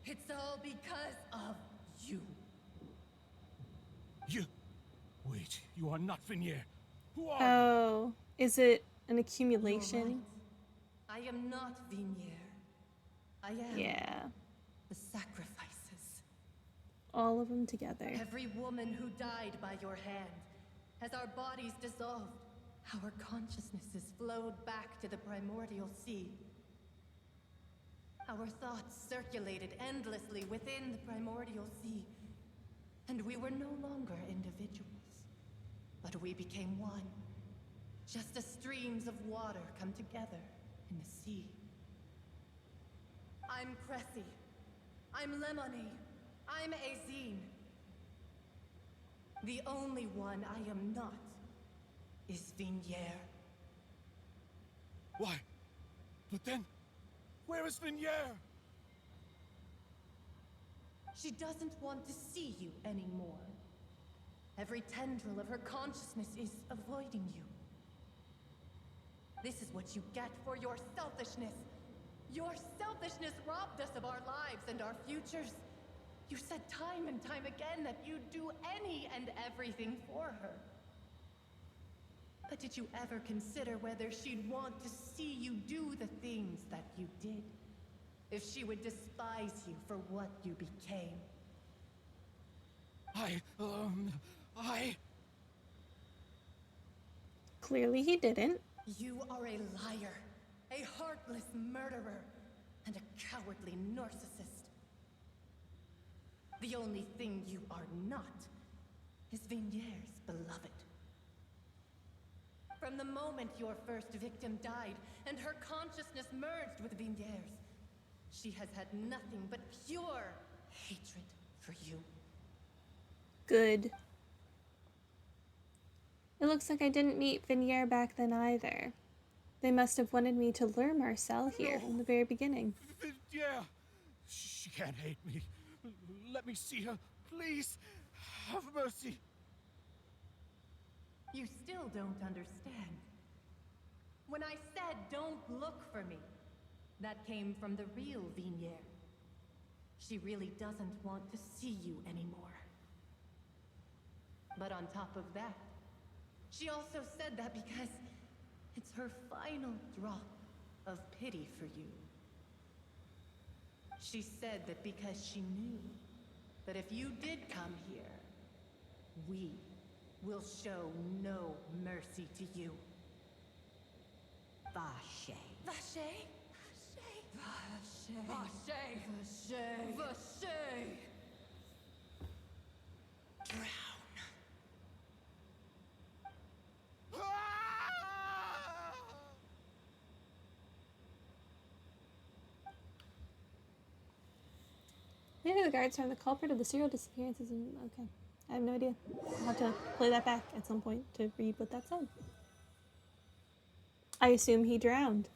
[SPEAKER 14] It's all because of you.
[SPEAKER 2] You... Wait, you are not Venier. Who are
[SPEAKER 1] Oh. Is it an
[SPEAKER 14] You're
[SPEAKER 1] accumulation?
[SPEAKER 14] right. I am not Venier. I am
[SPEAKER 1] Yeah.
[SPEAKER 14] the sacrifices.
[SPEAKER 1] All of them together.
[SPEAKER 14] Every woman who died by your hand, as our bodies dissolved, our consciousnesses flowed back to the primordial sea. Our thoughts circulated endlessly within the primordial sea, and we were no longer individuals, but we became one, just as streams of water come together in the sea. I'm Cressy. I'm Lemony. I'm Azine. The only one I am not is Venier.
[SPEAKER 2] Why? But then, where is Venier?
[SPEAKER 14] She doesn't want to see you anymore. Every tendril of her consciousness is avoiding you. This is what you get for your selfishness. Your selfishness robbed us of our lives and our futures. You said time and time again that you'd do any and everything for her. But did you ever consider whether she'd want to see you do the things that you did? If she would despise you for what you became?
[SPEAKER 2] I...
[SPEAKER 1] Clearly he didn't.
[SPEAKER 14] You are a liar, a heartless murderer, and a cowardly narcissist. The only thing you are not is Venier's beloved. From the moment your first victim died and her consciousness merged with Venier's, she has had nothing but pure hatred for you.
[SPEAKER 1] Good. It looks like I didn't meet Venier back then either. They must have wanted me to lure Marcel here in the very beginning.
[SPEAKER 2] Yeah. She can't hate me. Let me see her, please. Have mercy.
[SPEAKER 14] You still don't understand. When I said don't look for me, that came from the real Venier. She really doesn't want to see you anymore. But on top of that, she also said that because it's her final drop of pity for you. She said that because she knew that if you did come here, we will show no mercy to you. Vache. Vache? Vache. Vache. Vache. Vache. Drown.
[SPEAKER 1] Maybe the guards found the culprit of the serial disappearances and... Okay. I have no idea. I'll have to play that back at some point to read what that said. I assume he drowned.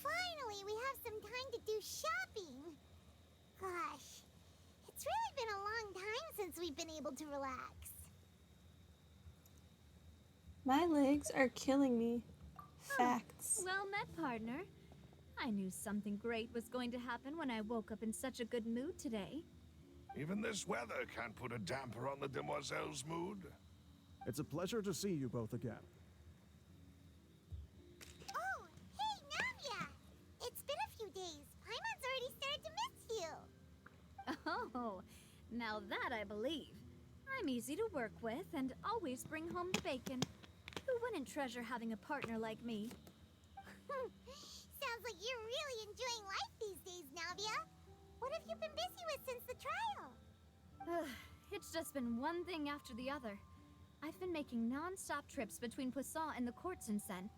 [SPEAKER 4] Finally, we have some time to do shopping. Gosh, it's really been a long time since we've been able to relax.
[SPEAKER 1] My legs are killing me. Facts.
[SPEAKER 3] Well met, partner. I knew something great was going to happen when I woke up in such a good mood today.
[SPEAKER 7] Even this weather can't put a damper on the demoiselle's mood.
[SPEAKER 8] It's a pleasure to see you both again.
[SPEAKER 4] Oh, hey, Navia! It's been a few days. Paimon's already started to miss you.
[SPEAKER 3] Oh, now that I believe. I'm easy to work with and always bring home the bacon. Who wouldn't treasure having a partner like me?
[SPEAKER 4] Sounds like you're really enjoying life these days, Navia. What have you been busy with since the trial?
[SPEAKER 3] It's just been one thing after the other. I've been making non-stop trips between Poisson and the court since then.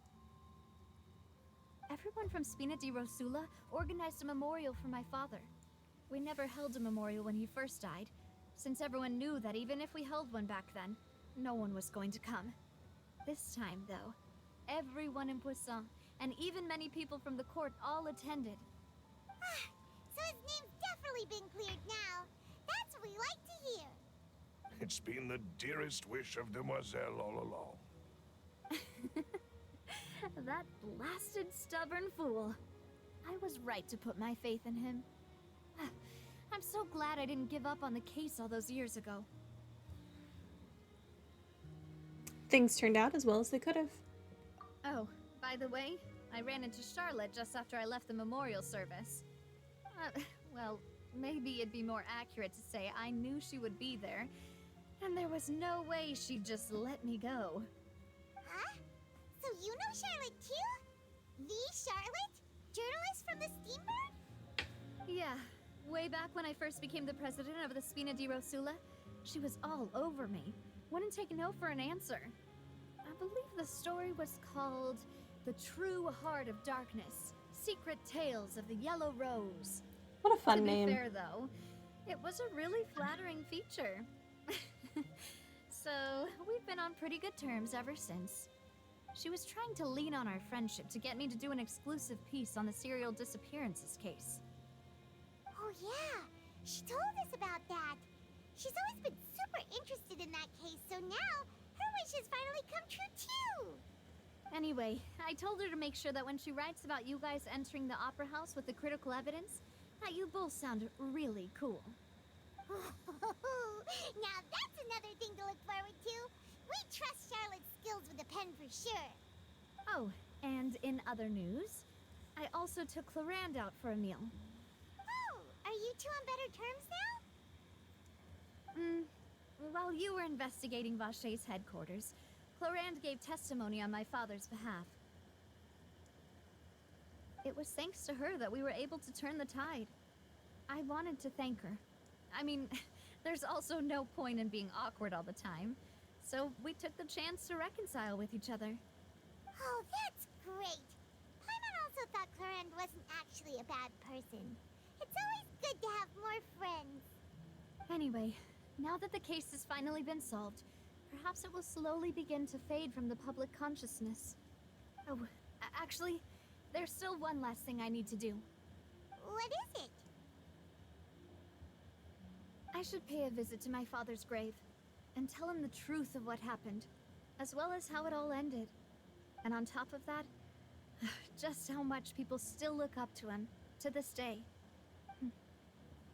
[SPEAKER 3] Everyone from Spina di Rosula organized a memorial for my father. We never held a memorial when he first died, since everyone knew that even if we held one back then, no one was going to come. This time, though, everyone in Poisson, and even many people from the court, all attended.
[SPEAKER 4] So his name's definitely been cleared now. That's what we like to hear.
[SPEAKER 7] It's been the dearest wish of Demoiselle all along.
[SPEAKER 3] That blasted stubborn fool. I was right to put my faith in him. I'm so glad I didn't give up on the case all those years ago.
[SPEAKER 1] Things turned out as well as they could have.
[SPEAKER 3] Oh, by the way, I ran into Charlotte just after I left the memorial service. Well, maybe it'd be more accurate to say I knew she would be there, and there was no way she'd just let me go.
[SPEAKER 4] Huh? So you know Charlotte too? The Charlotte? Journalist from the Steambird?
[SPEAKER 3] Yeah, way back when I first became the president of the Spina di Rosula, she was all over me. Wouldn't take no for an answer. I believe the story was called The True Heart of Darkness, Secret Tales of the Yellow Rose.
[SPEAKER 1] What a fun
[SPEAKER 3] name.
[SPEAKER 1] name.
[SPEAKER 3] To be fair, though, it was a really flattering feature. So, we've been on pretty good terms ever since. She was trying to lean on our friendship to get me to do an exclusive piece on the serial disappearances case.
[SPEAKER 4] Oh yeah, she told us about that. She's always been super interested in that case, so now her wish has finally come true too.
[SPEAKER 3] Anyway, I told her to make sure that when she writes about you guys entering the opera house with the critical evidence, that you both sound really cool.
[SPEAKER 4] Now that's another thing to look forward to. We trust Charlotte's skills with a pen for sure.
[SPEAKER 3] Oh, and in other news, I also took Clarande out for a meal.
[SPEAKER 4] Oh, are you two on better terms now?
[SPEAKER 3] While you were investigating Vaché's headquarters, Clarande gave testimony on my father's behalf. It was thanks to her that we were able to turn the tide. I wanted to thank her. I mean, there's also no point in being awkward all the time, so we took the chance to reconcile with each other.
[SPEAKER 4] Oh, that's great. Paimon also thought Clarande wasn't actually a bad person. It's always good to have more friends.
[SPEAKER 3] Anyway, now that the case has finally been solved, perhaps it will slowly begin to fade from the public consciousness. Oh, actually, there's still one last thing I need to do.
[SPEAKER 4] What is it?
[SPEAKER 3] I should pay a visit to my father's grave and tell him the truth of what happened, as well as how it all ended. And on top of that, just how much people still look up to him to this day.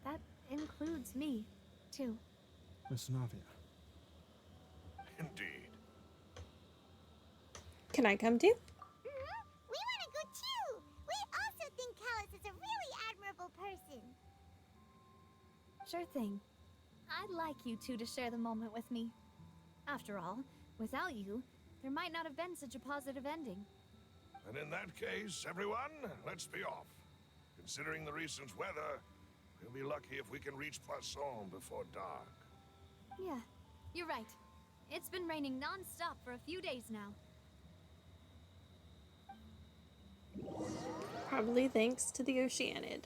[SPEAKER 3] That includes me, too.
[SPEAKER 8] Miss Navia.
[SPEAKER 7] Indeed.
[SPEAKER 1] Can I come too?
[SPEAKER 4] We want to go too. We also think Callus is a really admirable person.
[SPEAKER 3] Sure thing. I'd like you two to share the moment with me. After all, without you, there might not have been such a positive ending.
[SPEAKER 7] And in that case, everyone, let's be off. Considering the recent weather, we'll be lucky if we can reach Poisson before dark.
[SPEAKER 3] Yeah, you're right. It's been raining non-stop for a few days now.
[SPEAKER 1] Probably thanks to the Oceanid.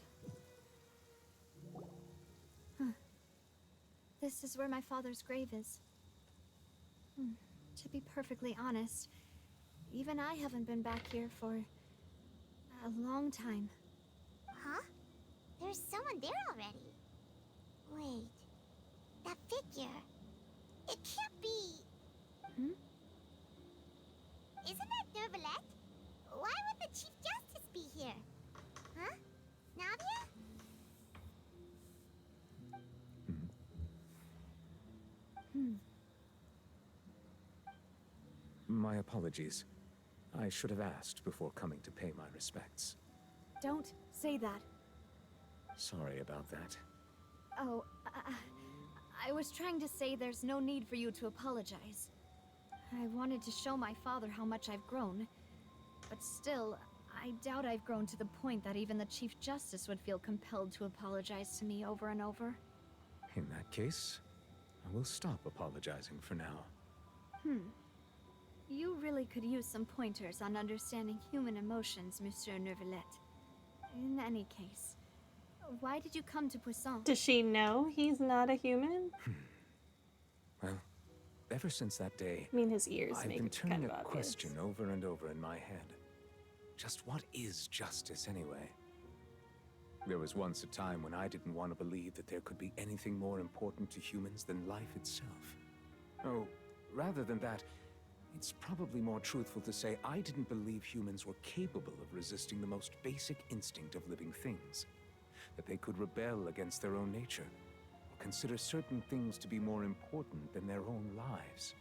[SPEAKER 3] This is where my father's grave is. To be perfectly honest, even I haven't been back here for a long time.
[SPEAKER 4] Huh? There's someone there already. Wait. That figure. It can't be. Isn't that Nervalette? Why would the Chief Justice be here?
[SPEAKER 5] My apologies. I should have asked before coming to pay my respects.
[SPEAKER 3] Don't say that.
[SPEAKER 5] Sorry about that.
[SPEAKER 3] Oh, I was trying to say there's no need for you to apologize. I wanted to show my father how much I've grown, but still, I doubt I've grown to the point that even the Chief Justice would feel compelled to apologize to me over and over.
[SPEAKER 5] In that case, I will stop apologizing for now.
[SPEAKER 3] You really could use some pointers on understanding human emotions, Monsieur Neuvillette. In any case, why did you come to Poisson?
[SPEAKER 1] Does she know he's not a human?
[SPEAKER 5] Well, ever since that day,
[SPEAKER 1] I mean, his ears
[SPEAKER 5] I've
[SPEAKER 1] make
[SPEAKER 5] been
[SPEAKER 1] it
[SPEAKER 5] turning
[SPEAKER 1] kind of
[SPEAKER 5] a
[SPEAKER 1] obvious.
[SPEAKER 5] question over and over in my head. Just what is justice anyway? There was once a time when I didn't want to believe that there could be anything more important to humans than life itself. Oh, rather than that, it's probably more truthful to say I didn't believe humans were capable of resisting the most basic instinct of living things. That they could rebel against their own nature, or consider certain things to be more important than their own lives.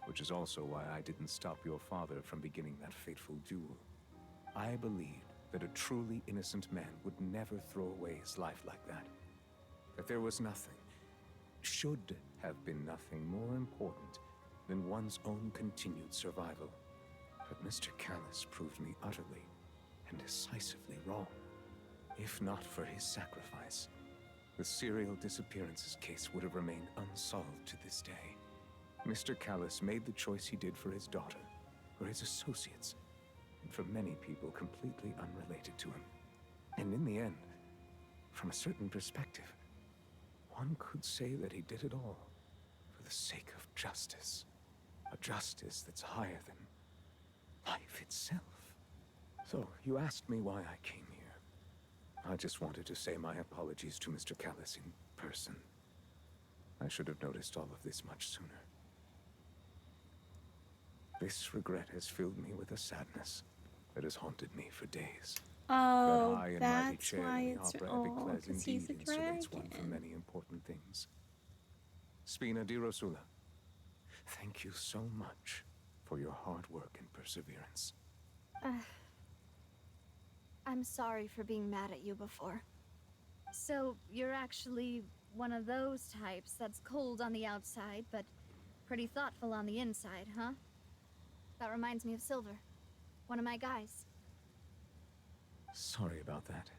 [SPEAKER 5] Which is also why I didn't stop your father from beginning that fateful duel. I believed that a truly innocent man would never throw away his life like that. That there was nothing, should have been nothing more important than one's own continued survival. But Mr. Callus proved me utterly and decisively wrong. If not for his sacrifice, the serial disappearances case would have remained unsolved to this day. Mr. Callus made the choice he did for his daughter, for his associates, and for many people completely unrelated to him. And in the end, from a certain perspective, one could say that he did it all for the sake of justice. A justice that's higher than life itself. So, you asked me why I came here. I just wanted to say my apologies to Mr. Callus in person. I should have noticed all of this much sooner. This regret has filled me with a sadness that has haunted me for days.
[SPEAKER 1] Oh,
[SPEAKER 5] That high and mighty
[SPEAKER 1] that's
[SPEAKER 5] chair
[SPEAKER 1] why
[SPEAKER 5] in the
[SPEAKER 1] it's...
[SPEAKER 5] opera
[SPEAKER 1] Oh,
[SPEAKER 5] epic class
[SPEAKER 1] because he's
[SPEAKER 5] indeed
[SPEAKER 1] a
[SPEAKER 5] insulates one from
[SPEAKER 1] dragon.
[SPEAKER 5] many important things. Spina di Rosula, thank you so much for your hard work and perseverance.
[SPEAKER 3] I'm sorry for being mad at you before. So, you're actually one of those types that's cold on the outside, but pretty thoughtful on the inside, huh? That reminds me of Silver, one of my guys.
[SPEAKER 5] Sorry about that.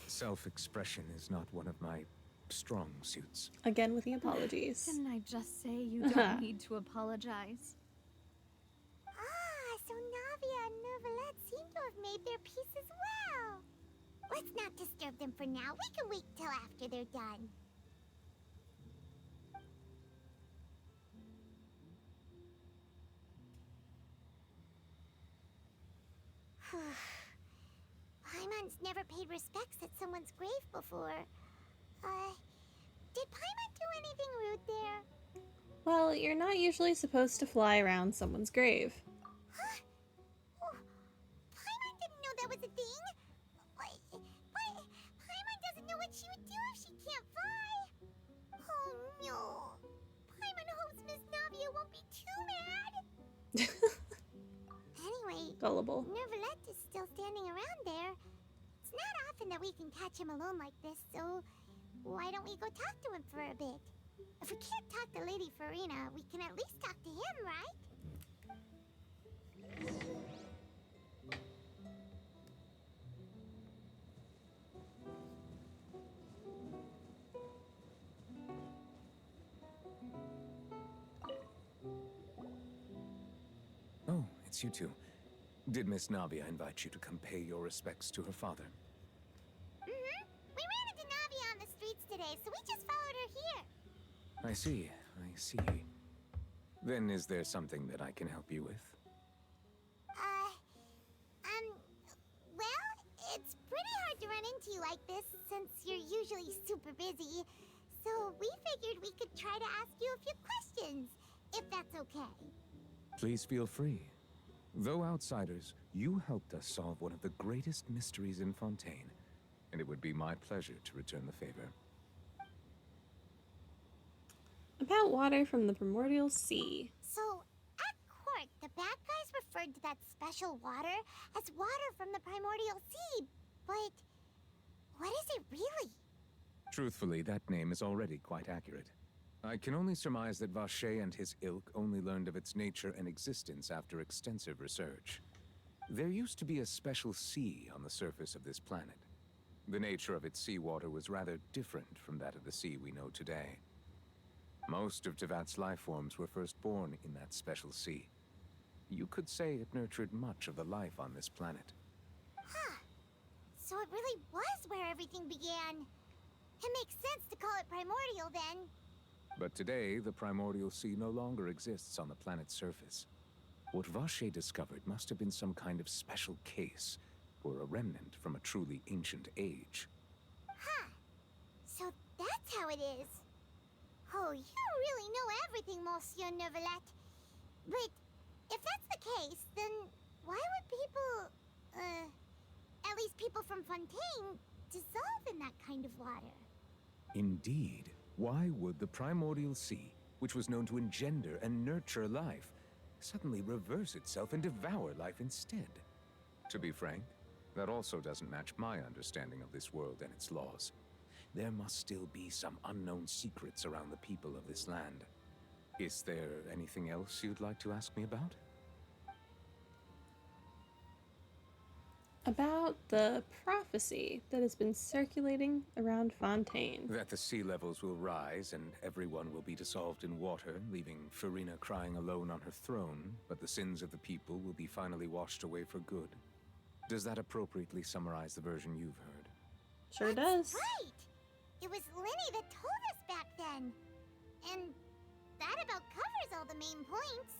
[SPEAKER 5] Self-expression is not one of my strong suits.
[SPEAKER 1] Again with the apologies.
[SPEAKER 3] Didn't I just say you don't need to apologize?
[SPEAKER 4] So Navia and Neuvillette seem to have made their peace as well. Let's not disturb them for now. We can wait till after they're done. Paimon's never paid respects at someone's grave before. Did Paimon do anything rude there?
[SPEAKER 1] Well, you're not usually supposed to fly around someone's grave.
[SPEAKER 4] Huh? Oh, Paimon didn't know that was a thing. But Paimon doesn't know what she would do if she can't fly. Oh no. Paimon hopes Miss Navia won't be too mad. Anyway,
[SPEAKER 1] Gullible.
[SPEAKER 4] Neuvillette is still standing around there. It's not often that we can catch him alone like this, so why don't we go talk to him for a bit? If we can't talk to Lady Farina, we can at least talk to him, right?
[SPEAKER 5] Oh, it's you two. Did Miss Navia invite you to come pay your respects to her father?
[SPEAKER 4] We ran into Navia on the streets today, so we just followed her here.
[SPEAKER 5] I see, I see. Then is there something that I can help you with?
[SPEAKER 4] Well, it's pretty hard to run into you like this since you're usually super busy. So we figured we could try to ask you a few questions, if that's okay.
[SPEAKER 5] Please feel free. Though outsiders, you helped us solve one of the greatest mysteries in Fontaine, and it would be my pleasure to return the favor.
[SPEAKER 1] About water from the primordial sea.
[SPEAKER 4] So, at court, the bad referred to that special water as water from the primordial sea, but what is it really?
[SPEAKER 5] Truthfully, that name is already quite accurate. I can only surmise that Vache and his ilk only learned of its nature and existence after extensive research. There used to be a special sea on the surface of this planet. The nature of its seawater was rather different from that of the sea we know today. Most of Tevat's life forms were first born in that special sea. You could say it nurtured much of the life on this planet.
[SPEAKER 4] Huh. So it really was where everything began. It makes sense to call it primordial then.
[SPEAKER 5] But today, the primordial sea no longer exists on the planet's surface. What Vache discovered must have been some kind of special case, or a remnant from a truly ancient age.
[SPEAKER 4] Huh. So that's how it is. Oh, you really know everything, Monsieur Neuvillette. But if that's the case, then why would people, at least people from Fontaine, dissolve in that kind of water?
[SPEAKER 5] Indeed. Why would the primordial sea, which was known to engender and nurture life, suddenly reverse itself and devour life instead? To be frank, that also doesn't match my understanding of this world and its laws. There must still be some unknown secrets around the people of this land. Is there anything else you'd like to ask me about?
[SPEAKER 1] About the prophecy that has been circulating around Fontaine.
[SPEAKER 5] That the sea levels will rise and everyone will be dissolved in water, leaving Farina crying alone on her throne, but the sins of the people will be finally washed away for good. Does that appropriately summarize the version you've heard?
[SPEAKER 1] Sure does.
[SPEAKER 4] Right! It was Linny that told us back then. And that about covers all the main points.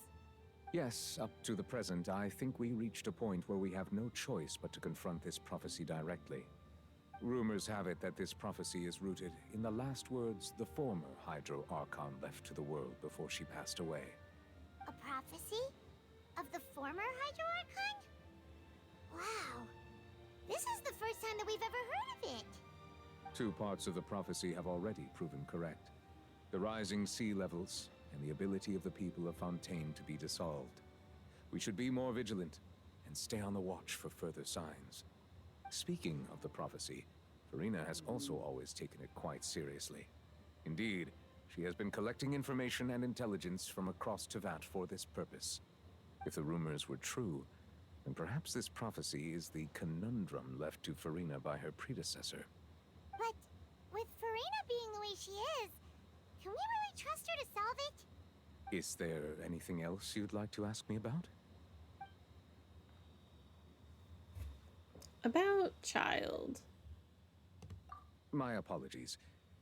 [SPEAKER 5] Yes, up to the present, I think we reached a point where we have no choice but to confront this prophecy directly. Rumors have it that this prophecy is rooted in the last words the former Hydro Archon left to the world before she passed away.
[SPEAKER 4] A prophecy? Of the former Hydro Archon? Wow. This is the first time that we've ever heard of it.
[SPEAKER 5] Two parts of the prophecy have already proven correct. The rising sea levels and the ability of the people of Fontaine to be dissolved. We should be more vigilant and stay on the watch for further signs. Speaking of the prophecy, Farina has also always taken it quite seriously. Indeed, she has been collecting information and intelligence from across Tevat for this purpose. If the rumors were true, then perhaps this prophecy is the conundrum left to Farina by her predecessor.
[SPEAKER 4] But with Farina being the way she is, can we really trust her to solve it?
[SPEAKER 5] Is there anything else you'd like to ask me about?
[SPEAKER 1] About Childe.
[SPEAKER 5] My apologies.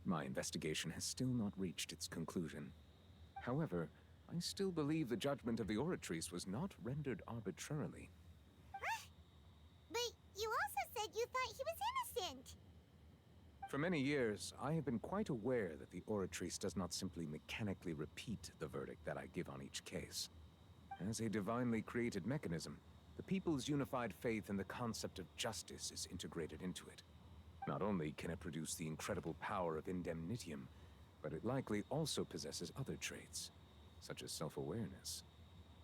[SPEAKER 5] My investigation has still not reached its conclusion. However, I still believe the judgment of the Oratrice was not rendered arbitrarily.
[SPEAKER 4] Huh? But you also said you thought he was innocent.
[SPEAKER 5] For many years, I have been quite aware that the Oratrice does not simply mechanically repeat the verdict that I give on each case. As a divinely created mechanism, the people's unified faith in the concept of justice is integrated into it. Not only can it produce the incredible power of indemnitium, but it likely also possesses other traits, such as self-awareness.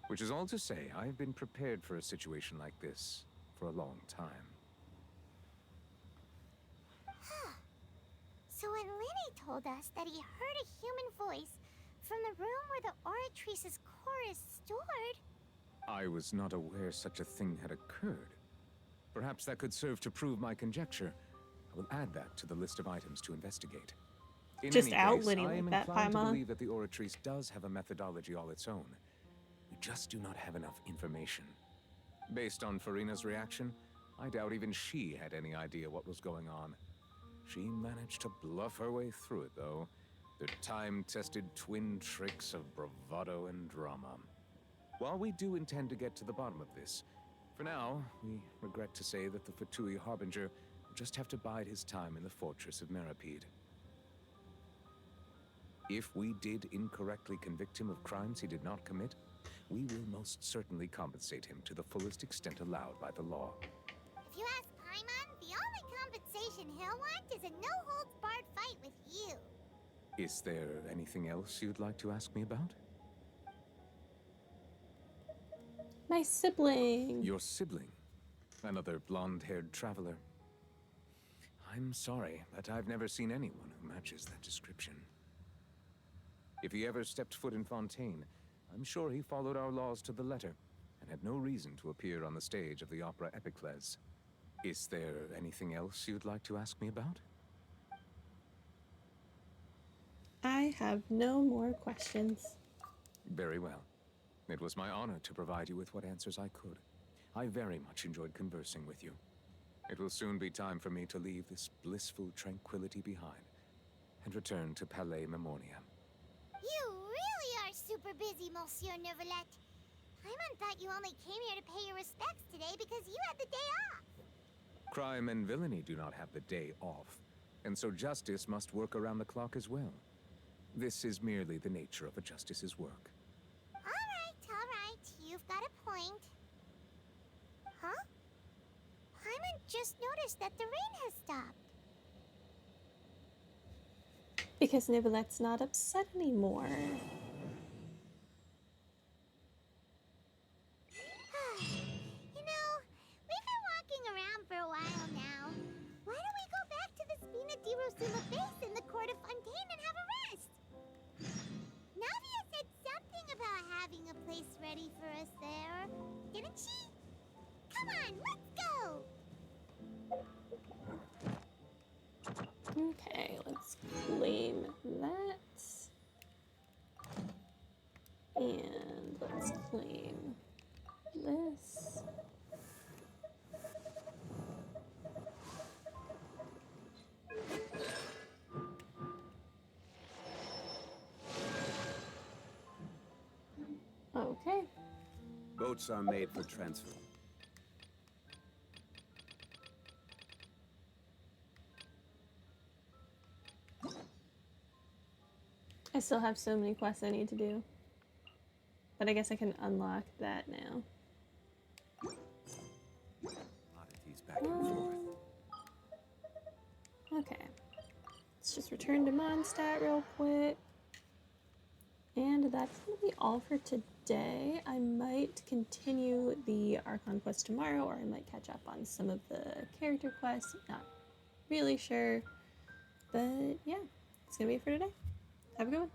[SPEAKER 5] Which is all to say, I have been prepared for a situation like this for a long time.
[SPEAKER 4] So when Linny told us that he heard a human voice from the room where the Oratrice's core is stored...
[SPEAKER 5] I was not aware such a thing had occurred. Perhaps that could serve to prove my conjecture. I will add that to the list of items to investigate. In
[SPEAKER 1] Just
[SPEAKER 5] any
[SPEAKER 1] out
[SPEAKER 5] case,
[SPEAKER 1] Linny
[SPEAKER 5] I am
[SPEAKER 1] like that,
[SPEAKER 5] inclined to
[SPEAKER 1] Paimon.
[SPEAKER 5] believe that the Oratrice does have a methodology all its own. We just do not have enough information. Based on Farina's reaction, I doubt even she had any idea what was going on. She managed to bluff her way through it, though. The time-tested twin tricks of bravado and drama. While we do intend to get to the bottom of this, for now, we regret to say that the Fatui Harbinger will just have to bide his time in the fortress of Meripede. If we did incorrectly convict him of crimes he did not commit, we will most certainly compensate him to the fullest extent allowed by the law.
[SPEAKER 4] If you ask Paimon, the only compensation he'll want is a no-holds-barred fight with you.
[SPEAKER 5] Is there anything else you'd like to ask me about?
[SPEAKER 1] My sibling.
[SPEAKER 5] Your sibling? Another blonde-haired traveler? I'm sorry, but I've never seen anyone who matches that description. If he ever stepped foot in Fontaine, I'm sure he followed our laws to the letter, and had no reason to appear on the stage of the opera Epicles. Is there anything else you'd like to ask me about?
[SPEAKER 1] I have no more questions.
[SPEAKER 5] Very well. It was my honor to provide you with what answers I could. I very much enjoyed conversing with you. It will soon be time for me to leave this blissful tranquility behind and return to Palais Memoriam.
[SPEAKER 4] You really are super busy, Monsieur Neuvillette. Paimon thought you only came here to pay your respects today because you had the day off.
[SPEAKER 5] Crime and villainy do not have the day off, and so justice must work around the clock as well. This is merely the nature of a justice's work.
[SPEAKER 4] All right. You've got a point. Huh? Paimon just noticed that the rain has stopped.
[SPEAKER 1] Because Neuvillette's not upset anymore.
[SPEAKER 4] You know, we've been walking around for a while now. Why don't we go back to the Spina di Rosula base in the court of Fontaine and have a rest? Navia said something about having a place ready for us there, didn't she? Come on, let's go!
[SPEAKER 1] Okay, let's claim that. And let's claim this. Okay.
[SPEAKER 15] Boats are made for transfer.
[SPEAKER 1] I still have so many quests I need to do. But I guess I can unlock that now.
[SPEAKER 15] Oddities back and forth.
[SPEAKER 1] Okay. Let's just return to Mondstadt real quick. And that's going to be all for today. I might continue the Archon quest tomorrow, or I might catch up on some of the character quests. Not really sure. But yeah, it's going to be it for today. Have a good one.